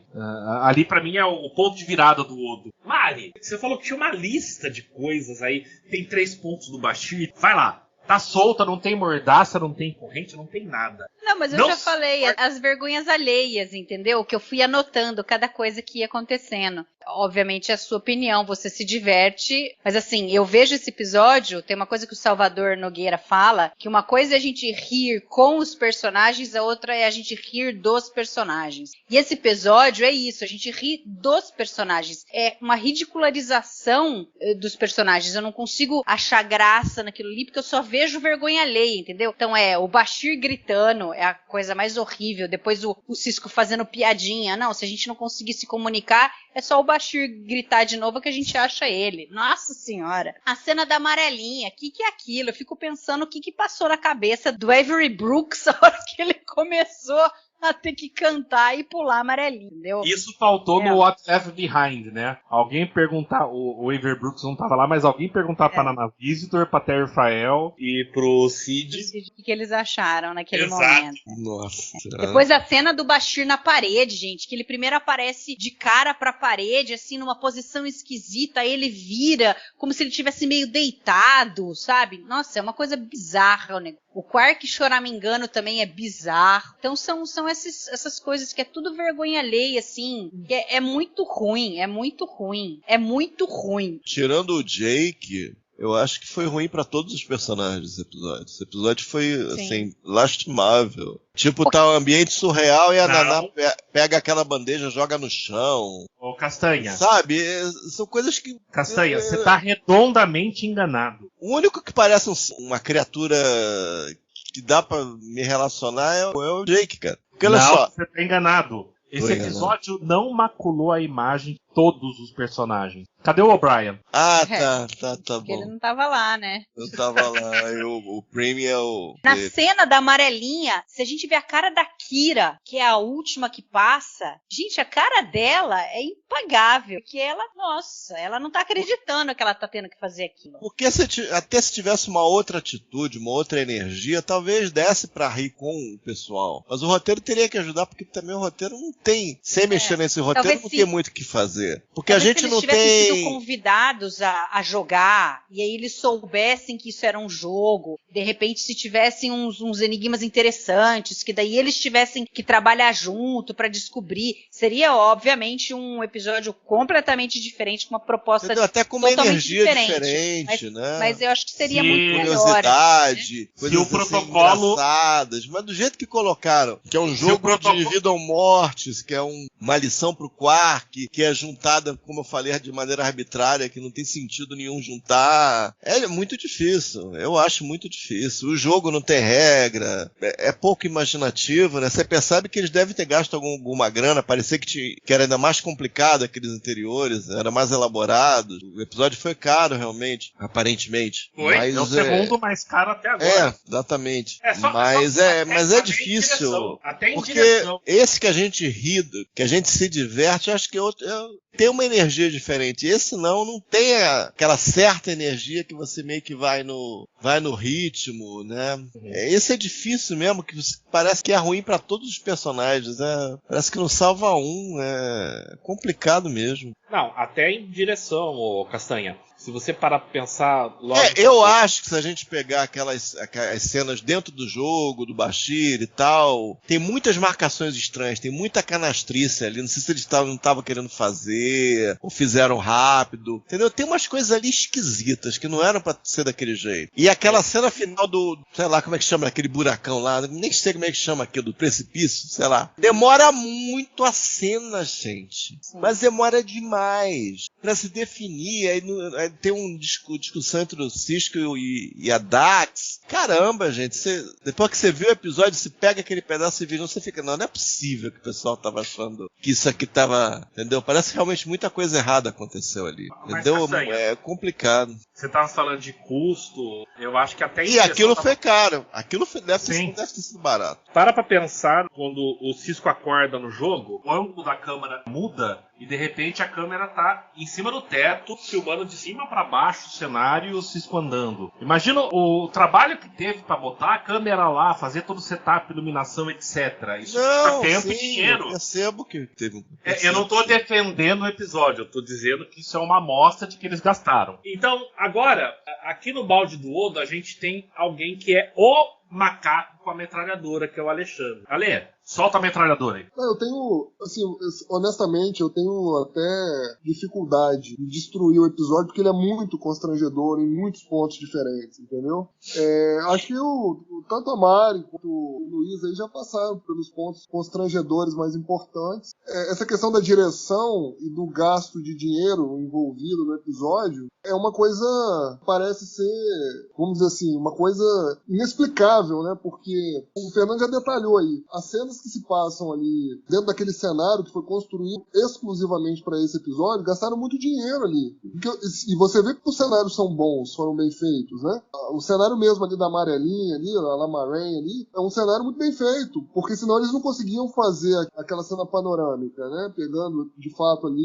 Ali pra mim é o ponto de virada do Odo. Mari, você falou que tinha uma lista de coisas aí, tem 3 pontos do Bashir. Vai lá. Tá solta, não tem mordaça, não tem corrente, não tem nada. Não, mas eu já falei, as vergonhas alheias, entendeu? Que eu fui anotando cada coisa que ia acontecendo. Obviamente é a sua opinião, você se diverte, mas assim, eu vejo esse episódio, tem uma coisa que o Salvador Nogueira fala, que uma coisa é a gente rir com os personagens, a outra é a gente rir dos personagens. E esse episódio é isso, a gente ri dos personagens. É uma ridicularização dos personagens, eu não consigo achar graça naquilo ali, porque eu só vejo vergonha alheia, entendeu? Então é o Bashir gritando, é a coisa mais horrível, depois o Sisko fazendo piadinha. Não, se a gente não conseguir se comunicar, é só o Bashir gritar de novo que a gente acha ele. Nossa senhora. A cena da amarelinha, o que é aquilo? Eu fico pensando o que passou na cabeça do Avery Brooks a hora que ele começou a ter que cantar e pular amarelinho, entendeu? Isso faltou no What Left Behind, né? Alguém perguntar, o Avery Brooks não tava lá, mas alguém perguntar pra Nana Visitor, pra Terry Fael e pro Sid. O que eles acharam naquele Exato. momento. Nossa. Depois a cena do Bashir na parede, gente, que ele primeiro aparece de cara pra parede, assim, numa posição esquisita, aí ele vira como se ele tivesse meio deitado, sabe? Nossa, é uma coisa bizarra o negócio. O Quark choramingando também é bizarro. Então são essas coisas que é tudo vergonha alheia, assim. Que é muito ruim, é muito ruim. É muito ruim. Tirando o Jake, eu acho que foi ruim pra todos os personagens desse episódio. Esse episódio foi, assim, lastimável. Tipo, tá um ambiente surreal e a Naná pega aquela bandeja, joga no chão. Ô, Castanha. Sabe? São coisas que... Castanha, você tá redondamente enganado. O único que parece uma criatura que dá pra me relacionar é o Jake, cara. Porque olha só. Você tá enganado. Esse episódio não maculou a imagem de todos os personagens. Cadê o O'Brien? Ah, tá bom. Porque ele não tava lá, né? Eu tava lá, o Premium é o... Na cena da amarelinha, se a gente vê a cara da Kira, que é a última que passa, gente, a cara dela é impagável. Porque ela, nossa, ela não tá acreditando que ela tá tendo que fazer aquilo. Porque até se tivesse uma outra atitude, uma outra energia, talvez desse pra rir com o pessoal. Mas o roteiro teria que ajudar, porque também o roteiro não tem... Sem mexer nesse roteiro, Talvez não tem muito o que fazer. Porque talvez a gente não tem... Se eles tivessem sido convidados a jogar, e aí eles soubessem que isso era um jogo, de repente se tivessem uns enigmas interessantes, que daí eles tivessem que trabalhar junto pra descobrir, seria obviamente um episódio completamente diferente, com uma proposta até com uma totalmente energia diferente, né? Mas eu acho que seria muito melhor. Curiosidade, assim, coisas o protocolo... engraçadas, mas do jeito que colocaram, que é um jogo de vida ou morte, que é uma lição pro Quark, que é juntada, como eu falei, de maneira arbitrária, que não tem sentido nenhum juntar. É muito difícil. Eu acho muito difícil. O jogo não tem regra. É pouco imaginativo, né? Você percebe que eles devem ter gasto alguma grana. Parecia que era ainda mais complicado aqueles anteriores. Era mais elaborado. O episódio foi caro, realmente. Aparentemente. Foi. Mas, é o segundo mais caro até agora. Exatamente. Mas é difícil. Até em porque direção. Esse que a gente ri, que a gente se diverte, eu acho que tem uma energia diferente. Esse não tem aquela certa energia que você meio que vai no ritmo, né? Esse é difícil mesmo, que parece que é ruim pra todos os personagens, né? Parece que não salva um, é complicado mesmo. Não, até em direção, ô Castanha. Se você parar pra pensar... Eu acho que se a gente pegar as cenas dentro do jogo, do Bashir e tal, tem muitas marcações estranhas, tem muita canastrice ali, não sei se eles não estavam querendo fazer, ou fizeram rápido, entendeu? Tem umas coisas ali esquisitas, que não eram pra ser daquele jeito. E aquela cena final do, sei lá, como é que chama, aquele buracão lá, nem sei como é que chama aquilo, do precipício, sei lá. Demora muito a cena, gente. Mas demora demais pra se definir, aí tem uma discussão entre o Cisco e a Dax. Caramba, gente, depois que você viu o episódio, você pega aquele pedaço e vira, você fica, não é possível que o pessoal tava achando que isso aqui tava, entendeu? Parece que realmente muita coisa errada aconteceu ali, entendeu? É complicado. Você tava falando de custo, eu acho que até... E aquilo foi caro, aquilo deve ter sido barato. Para pra pensar, quando o Cisco acorda no jogo, o ângulo da câmera muda e de repente a câmera tá em cima do teto, filmando de cima para baixo o cenário e o Cisco andando. Imagina o trabalho que teve para botar a câmera lá, fazer todo o setup, iluminação, etc. Isso custa tempo e dinheiro. Eu percebo que teve eu não tô defendendo o episódio, eu tô dizendo que isso é uma amostra de que eles gastaram. Então, agora, aqui no Balde do Odo, a gente tem alguém que é o macaco com a metralhadora, que é o Alexandre. Ale, solta a metralhadora aí. Eu tenho, assim, honestamente, eu tenho até dificuldade de destruir o episódio, porque ele é muito constrangedor em muitos pontos diferentes, entendeu? Acho que tanto a Mari quanto o Luiz aí já passaram pelos pontos constrangedores mais importantes. Essa questão da direção e do gasto de dinheiro envolvido no episódio é uma coisa, parece ser, vamos dizer assim, uma coisa inexplicável, né? Porque porque o Fernando já detalhou aí, as cenas que se passam ali dentro daquele cenário que foi construído exclusivamente para esse episódio, gastaram muito dinheiro ali. E você vê que os cenários são bons, foram bem feitos, né? O cenário mesmo ali da amarelinha ali, a Lamarain ali, é um cenário muito bem feito, porque senão eles não conseguiam fazer aquela cena panorâmica, né? Pegando de fato ali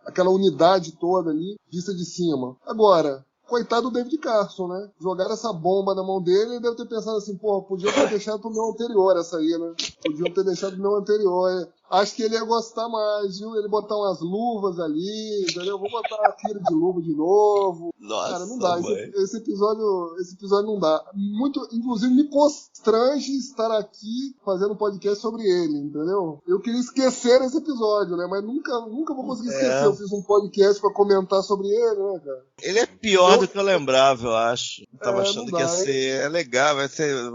aquela unidade toda ali, vista de cima. Agora, coitado do David Carson, né? Jogaram essa bomba na mão dele e deve ter pensado assim, pô, podia ter deixado pro meu anterior essa aí, né? Podiam ter deixado pro meu anterior. Acho que ele ia gostar mais, viu? Ele botar umas luvas ali, entendeu? Vou botar a tira de luva de novo. Nossa, cara, não dá. Esse episódio não dá. Muito, inclusive, me constrange estar aqui fazendo podcast sobre ele, entendeu? Eu queria esquecer esse episódio, né? Mas nunca vou conseguir esquecer. Eu fiz um podcast pra comentar sobre ele, né, cara? Ele é pior do que eu lembrava, eu acho. Eu tava achando que ia ser... É legal, vai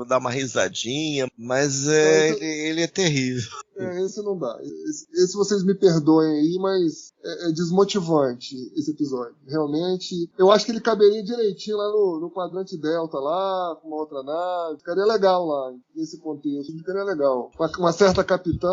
dar uma risadinha, mas ele é terrível. Esse não dá. Esse vocês me perdoem aí, mas é desmotivante esse episódio. Realmente, eu acho que ele caberia direitinho lá no quadrante Delta, lá, com uma outra nave. Ficaria legal lá, nesse contexto. Ficaria legal. Uma certa capitã,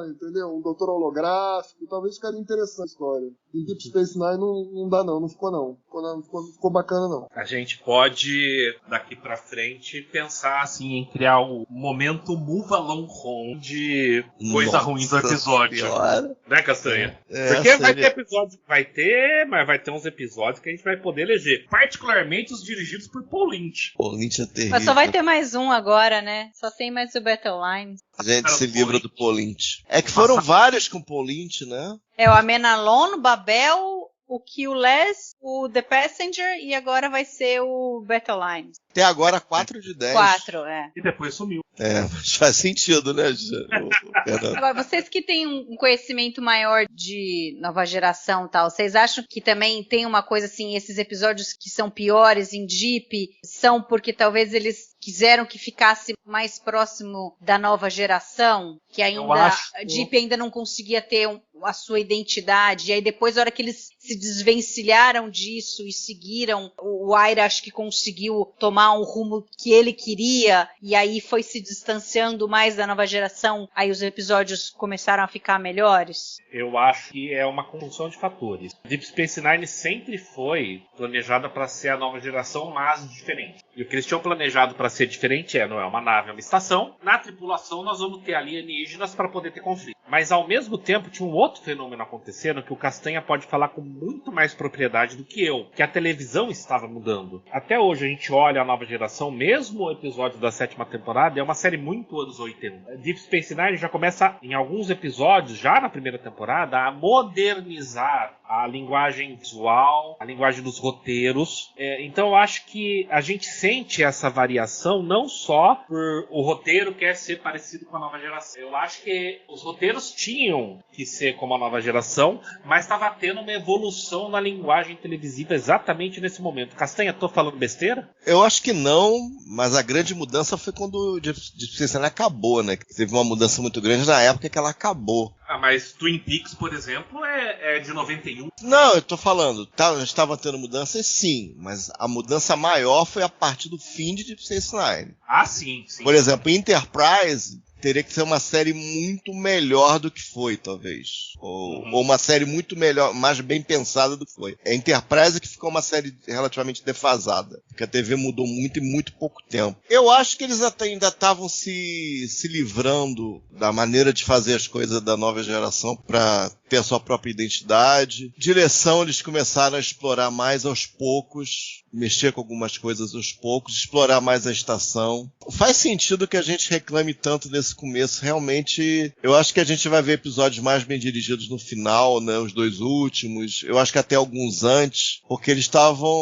entendeu? Um doutor holográfico. Talvez ficaria interessante a história. Em Deep Space Nine não dá não ficou não. Não ficou bacana não. A gente pode, daqui pra frente, pensar assim, em criar o momento Move Along Home de coisa ruim do episódio. Senhora. Né, Castanha? Porque vai ter episódios, mas vai ter uns episódios que a gente vai poder eleger. Particularmente os dirigidos por Paul Lynch. Paul Lynch é terrível. Mas só vai ter mais um agora, né? Só tem mais o Battle Line. A gente se livra do Paul Lynch. É que foram vários com Paul Lynch, né? É o Amenalon, o Babel, o Q-Less, o The Passenger e agora vai ser o Battle Line. Até agora 4 de 10. 4, E depois sumiu. Mas faz sentido, né? Agora, vocês que têm um conhecimento maior de nova geração e tal, vocês acham que também tem uma coisa assim, esses episódios que são piores em Deep, são porque talvez eles quiseram que ficasse mais próximo da nova geração, que ainda Deep ainda não conseguia ter a sua identidade, e aí depois, na hora que eles se desvencilharam disso e seguiram, o Aira acho que conseguiu tomar um rumo que ele queria, e aí foi se distanciando mais da nova geração, aí os episódios começaram a ficar melhores? Eu acho que é uma conjunção de fatores. Deep Space Nine sempre foi planejada para ser a nova geração, mas diferente. E o que eles tinham planejado para ser diferente não é uma nave, é uma estação. Na tripulação nós vamos ter alienígenas para poder ter conflito. Mas ao mesmo tempo tinha um outro fenômeno acontecendo que o Castanha pode falar com muito mais propriedade do que eu, que a televisão estava mudando. Até hoje a gente olha a nova geração, mesmo o episódio da 7ª temporada, é uma série muito anos 80. Deep Space Nine já começa em alguns episódios, já na primeira temporada, a modernizar a linguagem visual, a linguagem dos roteiros. Então eu acho que a gente sente essa variação não só por o roteiro quer ser parecido com a nova geração. Eu acho que os roteiros tinham que ser como a nova geração, mas estava tendo uma evolução na linguagem televisiva exatamente nesse momento. Castanha, tô falando besteira? Eu acho que não, mas a grande mudança foi quando o Deep Space Nine acabou, né? Teve uma mudança muito grande na época que ela acabou. Mas Twin Peaks, por exemplo, é de 91. Não, eu tô falando, estava tendo mudanças sim, mas a mudança maior foi a partir do fim de Deep Space Nine. Sim. Por exemplo, Enterprise teria que ser uma série muito melhor do que foi, talvez. Ou uma série muito melhor, mais bem pensada do que foi. A Enterprise que ficou uma série relativamente defasada, porque a TV mudou muito em muito pouco tempo. Eu acho que eles até ainda estavam se livrando da maneira de fazer as coisas da nova geração para ter a sua própria identidade. Direção, eles começaram a explorar mais aos poucos, mexer com algumas coisas aos poucos, explorar mais a estação. Faz sentido que a gente reclame tanto desse começo. Realmente, eu acho que a gente vai ver episódios mais bem dirigidos no final, né? Os 2 últimos. Eu acho que até alguns antes, porque eles estavam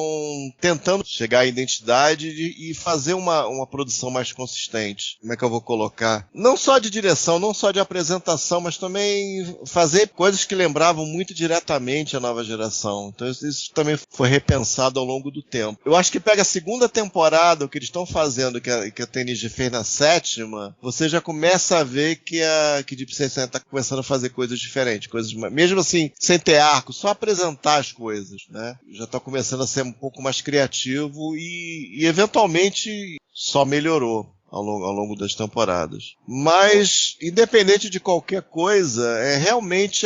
tentando chegar à identidade e fazer uma produção mais consistente. Como é que eu vou colocar? Não só de direção, não só de apresentação, mas também fazer coisas que lembravam muito diretamente a nova geração. Então isso também foi repensado ao longo do tempo. Eu acho que pega a segunda temporada, o que eles estão fazendo, que a TNG fez na 7ª, você já começa a ver que Deep Space Nine está começando a fazer coisas diferentes, mesmo assim, sem ter arco, só apresentar as coisas, né? Já está começando a ser um pouco mais criativo e eventualmente só melhorou ao longo das temporadas. Mas, independente de qualquer coisa, realmente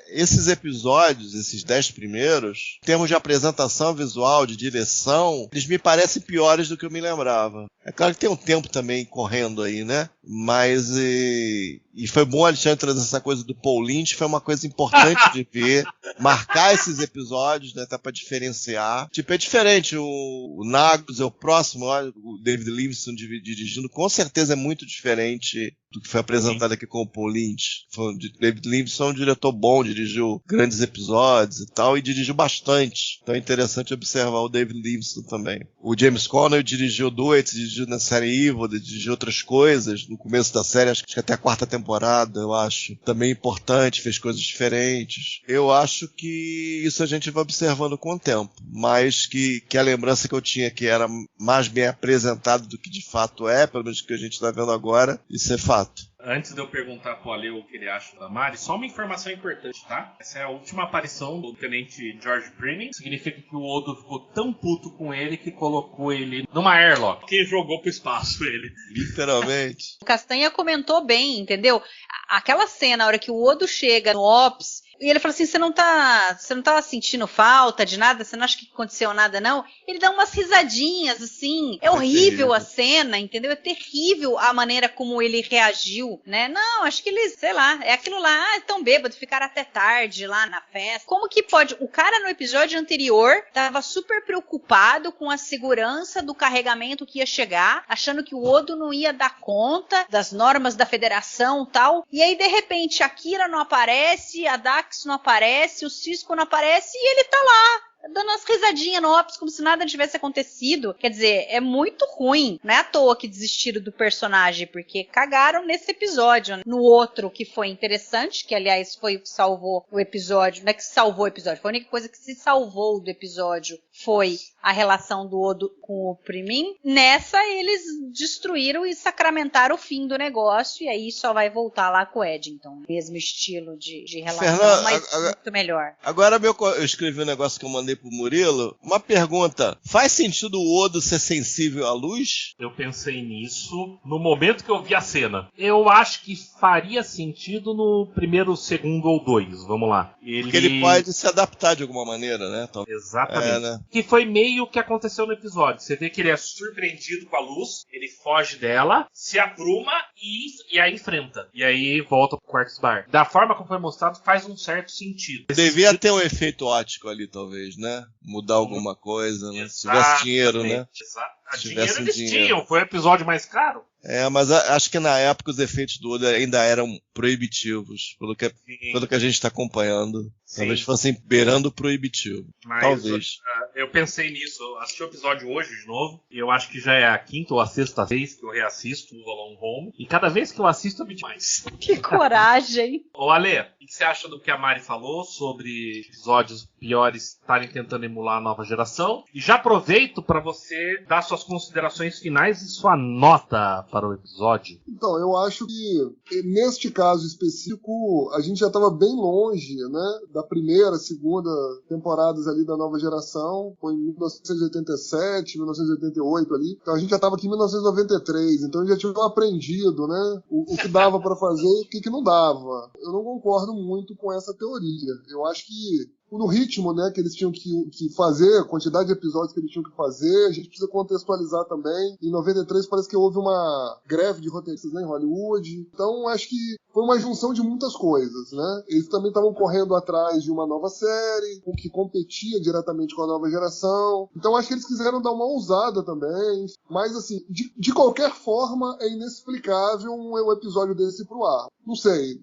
esses episódios, esses 10 primeiros, em termos de apresentação visual, de direção, eles me parecem piores do que eu me lembrava. É claro que tem um tempo também correndo aí, né? Mas, e foi bom Alexandre trazer essa coisa do Paul Lynch, foi uma coisa importante de ver, marcar esses episódios, né? Tá pra diferenciar. Tipo, é diferente, o Nagus é o próximo, olha, o David Livingston dirigindo, com certeza é muito diferente do que foi apresentado aqui com o Paul Lynch. David Livingston é um diretor bom, dirigiu grandes episódios e tal, e dirigiu bastante. Então é interessante observar o David Livingston também. O James Connell dirigiu duets, dirigiu na série Evil, dirigiu outras coisas, no começo da série, acho que até a 4ª temporada, eu acho. Também importante, fez coisas diferentes. Eu acho que isso a gente vai observando com o tempo, mas que a lembrança que eu tinha que era mais bem apresentado do que de fato é, pelo menos que a gente está vendo agora, isso é fato. Antes de eu perguntar pro Ale o que ele acha da Mari, só uma informação importante, tá? Essa é a última aparição do tenente George Prinning. Significa que o Odo ficou tão puto com ele que colocou ele numa airlock, que jogou pro espaço ele. Literalmente. O Castanha comentou bem, entendeu? Aquela cena, a hora que o Odo chega no Ops, e ele fala assim, você não tá sentindo falta de nada? Você não acha que aconteceu nada, não? Ele dá umas risadinhas, assim. É horrível a cena, entendeu? É terrível a maneira como ele reagiu, né? Não, acho que eles, sei lá, é aquilo lá, tão bêbado, ficaram até tarde lá na festa. Como que pode? O cara no episódio anterior tava super preocupado com a segurança do carregamento que ia chegar, achando que o Odo não ia dar conta das normas da federação e tal. E aí, de repente, a Kira não aparece, a Dax não aparece, o Sisko não aparece e ele tá lá, dando umas risadinhas no Ops, como se nada tivesse acontecido. Quer dizer, é muito ruim. Não é à toa que desistiram do personagem, porque cagaram nesse episódio. No outro, que foi interessante, que aliás foi o que salvou o episódio, não é que salvou o episódio, foi a única coisa que se salvou do episódio foi a relação do Odo com o Primin. Nessa, eles destruíram e sacramentaram o fim do negócio, e aí só vai voltar lá com o Eddington. Mesmo estilo de relação, Fernanda, mas muito melhor. Agora eu escrevi um negócio que eu mandei pro Murilo. Uma pergunta: faz sentido o Odo ser sensível à luz? Eu pensei nisso no momento que eu vi a cena. Eu acho que faria sentido no primeiro segundo ou 2, vamos lá. Porque ele pode se adaptar de alguma maneira, né? Então, exatamente. Né? Que foi meio o que aconteceu no episódio. Você vê que ele é surpreendido com a luz, ele foge dela, se apruma e a enfrenta. E aí volta pro Quarks Bar. Da forma como foi mostrado, faz um certo sentido. Devia ter um efeito ótico ali, talvez, né? Mudar alguma coisa, né? Se tivesse dinheiro, né? Dinheiro eles tinham, foi o episódio mais caro. Mas acho que na época os efeitos do Odo ainda eram proibitivos, pelo que a gente está acompanhando. Sim. Talvez fossem beirando o proibitivo. Mas, talvez. Eu pensei nisso, eu assisti o episódio hoje de novo, e eu acho que já é a 5ª ou a 6ª vez que eu reassisto o Alone Home, e cada vez que eu assisto eu me demais. Que coragem! Ô Ale, o que você acha do que a Mari falou sobre episódios piores estarem tentando emular a nova geração? E já aproveito para você dar suas considerações finais e sua nota para o episódio. Então, eu acho que neste caso específico a gente já estava bem longe, né, da primeira, segunda temporadas ali da nova geração. Foi em 1987, 1988 ali. Então a gente já estava aqui em 1993, então já tinha aprendido, né, o que dava para fazer e o que não dava. Eu não concordo muito com essa teoria. Eu acho que no ritmo, né, que eles tinham que fazer, a quantidade de episódios que eles tinham que fazer, a gente precisa contextualizar também. Em 93 parece que houve uma greve de roteiristas, né, em Hollywood. Então acho que foi uma junção de muitas coisas, né? Eles também estavam correndo atrás de uma nova série, que competia diretamente com a nova geração. Então acho que eles quiseram dar uma ousada também. Mas assim, de qualquer forma, é inexplicável um episódio desse pro ar. Não sei.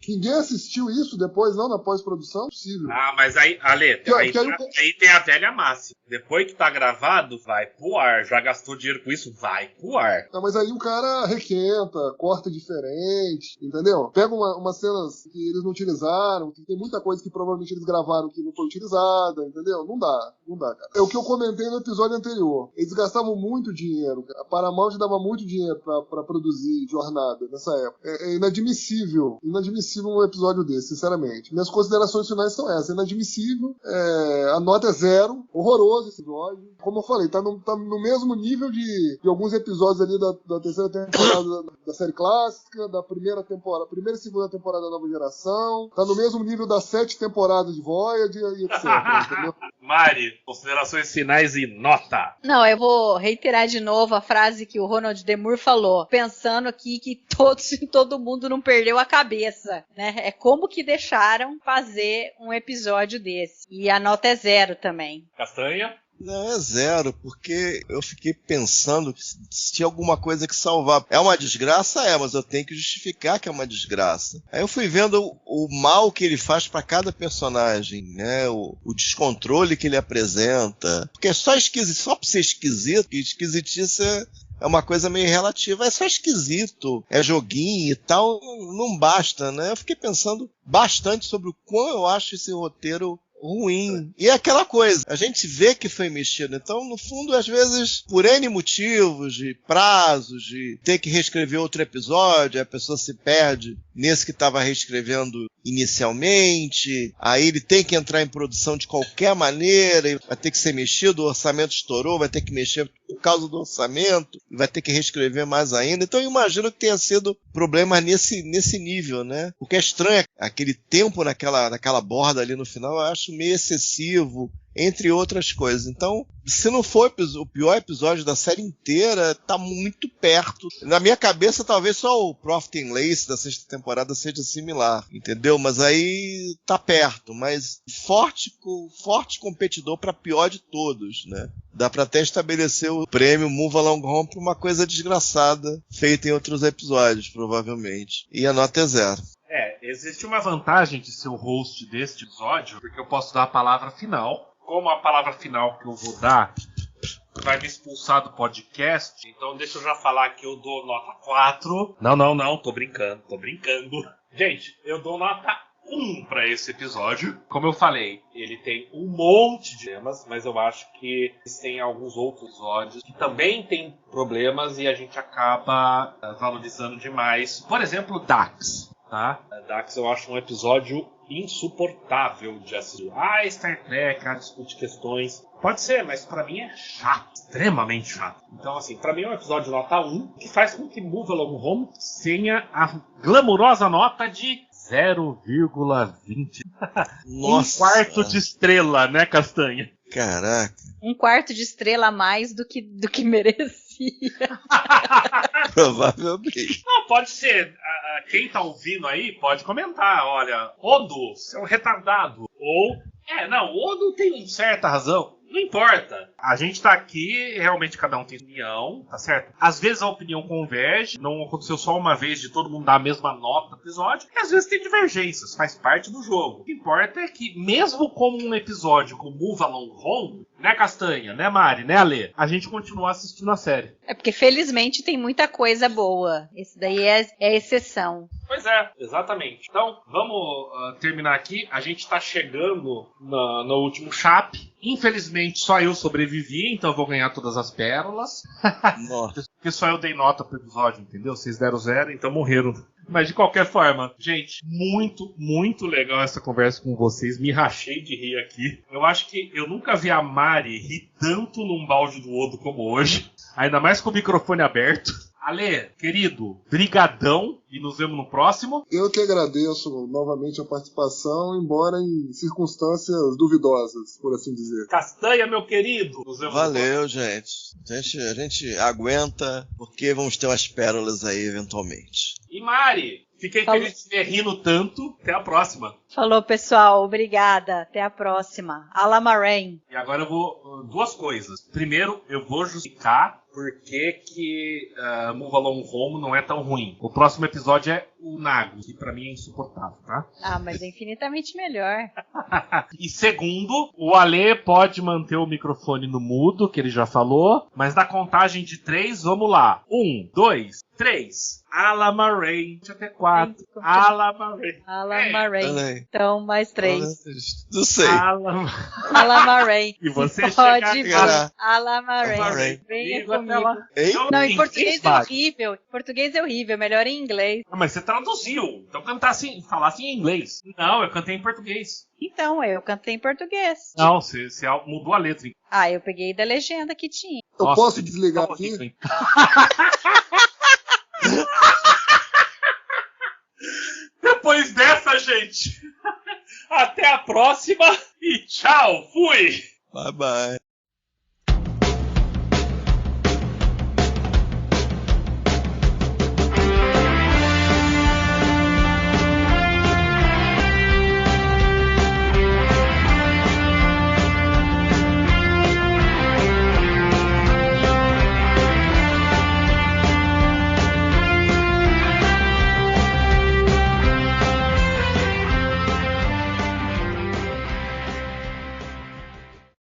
Ninguém assistiu isso depois, não, na pós-produção? Possível. Mas aí, Ale, aí tem a velha máxima. Depois que tá gravado, vai pro ar. Já gastou dinheiro com isso, vai pro ar. Não, mas aí o cara requenta, corta diferente, entendeu? entendeu? Pega umas cenas que eles não utilizaram, que tem muita coisa que provavelmente eles gravaram que não foi utilizada, entendeu? Não dá, cara. É o que eu comentei no episódio anterior. Eles gastavam muito dinheiro, cara. A Paramount dava muito dinheiro pra produzir Jornada nessa época. É inadmissível um episódio desse, sinceramente. Minhas considerações finais são essas. É inadmissível, a nota é 0, horroroso esse episódio. Como eu falei, tá no mesmo nível de alguns episódios ali da terceira temporada da série clássica, da primeira e segunda temporada da Nova Geração, tá no mesmo nível das 7 temporadas de Voyager e etc. Entendeu? Mari, considerações finais e nota. Não, eu vou reiterar de novo a frase que o Ronald D. Moore falou, pensando aqui que todo mundo não perdeu a cabeça, né? É como que deixaram fazer um episódio desse. E a nota é 0 também. Castanha? Não, é 0, porque eu fiquei pensando que se tinha alguma coisa que salvar. É uma desgraça? Mas eu tenho que justificar que é uma desgraça. Aí eu fui vendo o mal que ele faz pra cada personagem, né? O descontrole que ele apresenta. Porque é só por ser esquisito, e esquisitice é uma coisa meio relativa. É só esquisito, é joguinho e tal, não basta, né? Eu fiquei pensando bastante sobre o quão eu acho esse roteiro ruim. E é aquela coisa, a gente vê que foi mexido. Então, no fundo, às vezes, por N motivos, de prazos, de ter que reescrever outro episódio, a pessoa se perde nesse que estava reescrevendo inicialmente, aí ele tem que entrar em produção de qualquer maneira, vai ter que ser mexido, o orçamento estourou, vai ter que mexer por causa do orçamento, vai ter que reescrever mais ainda. Então eu imagino que tenha sido problema nesse nível, né? Porque é estranho, aquele tempo naquela borda ali no final, eu acho meio excessivo, entre outras coisas. Então, se não for o pior episódio da série inteira, tá muito perto. Na minha cabeça, talvez só o Profit and Lace da 6ª temporada seja similar, entendeu? Mas aí tá perto, mas forte competidor para pior de todos, né? Dá pra até estabelecer o prêmio Move Along Home pra uma coisa desgraçada, feita em outros episódios, provavelmente. E a nota é 0. Existe uma vantagem de ser o host deste episódio, porque eu posso dar a palavra final. Como a palavra final que eu vou dar vai me expulsar do podcast, então deixa eu já falar que eu dou nota 4. Não, tô brincando. Gente, eu dou nota 1 para esse episódio. Como eu falei, ele tem um monte de temas, mas eu acho que tem alguns outros episódios que também tem problemas e a gente acaba valorizando demais. Por exemplo, Dax. Tá? Dax eu acho um episódio insuportável de assistir. Star Trek, discute questões. Pode ser, mas pra mim é chato. Extremamente chato. Então, assim, pra mim é um episódio nota 1, que faz com que Move Along Home tenha a glamurosa nota de 0,20. Nossa. 1/4 de estrela, né, Castanha? Caraca. 1/4 de estrela a mais do que merecia. Provavelmente. Não, pode ser. Quem tá ouvindo aí pode comentar. Olha, Odo, você é um retardado. Ou, Odo tem certa razão. Não importa. A gente tá aqui, realmente cada um tem opinião, tá certo? Às vezes a opinião converge, não aconteceu só uma vez de todo mundo dar a mesma nota no episódio, e às vezes tem divergências, faz parte do jogo. O que importa é que, mesmo como um episódio com Move Along Home, né, Castanha, né, Mari, né, Alê, a gente continua assistindo a série. É porque felizmente tem muita coisa boa. Esse daí é exceção. Pois é, exatamente. Então, vamos terminar aqui. A gente tá chegando no último chap. Infelizmente, só eu sobrevivi, então eu vou ganhar todas as pérolas. Nossa. Porque só eu dei nota pro episódio, entendeu? Vocês deram 0, então morreram. Mas de qualquer forma, gente, muito, muito legal essa conversa com vocês. Me rachei de rir aqui. Eu acho que eu nunca vi a Mari rir tanto num balde do Odo como hoje. Ainda mais com o microfone aberto. Ale, querido, brigadão e nos vemos no próximo. Eu que agradeço novamente a participação, embora em circunstâncias duvidosas, por assim dizer. Castanha, meu querido. Nos vemos Valeu, gente. A gente aguenta, porque vamos ter umas pérolas aí eventualmente. E Mari, fiquei feliz de ter rindo tanto. Até a próxima. Falou, pessoal. Obrigada. Até a próxima. Alamaran. E agora eu vou... 2 coisas. Primeiro, eu vou justificar por que Move Along Home não é tão ruim. O próximo episódio é o Nago, que pra mim é insuportável, tá? Ah, mas é infinitamente melhor. E segundo, o Alê pode manter o microfone no mudo, que ele já falou, mas na contagem de 3, vamos lá. 1, 2, 3. Alamaray. Até 4. Alamaray. Alamaray. Então, mais 3. Não sei. Alamaray. E você pode chegar Alamaray. Venha comigo. Não, em português é horrível. Em português é horrível. Melhor em inglês. Mas você traduziu. Então cantar assim, falar assim em inglês. Não, eu cantei em português. Então, eu cantei em português. Não, você mudou a letra. Ah, eu peguei da legenda que tinha. Eu Nossa, posso desligar tá aqui? horrível, Depois dessa, gente, até a próxima e tchau, fui! Bye, bye.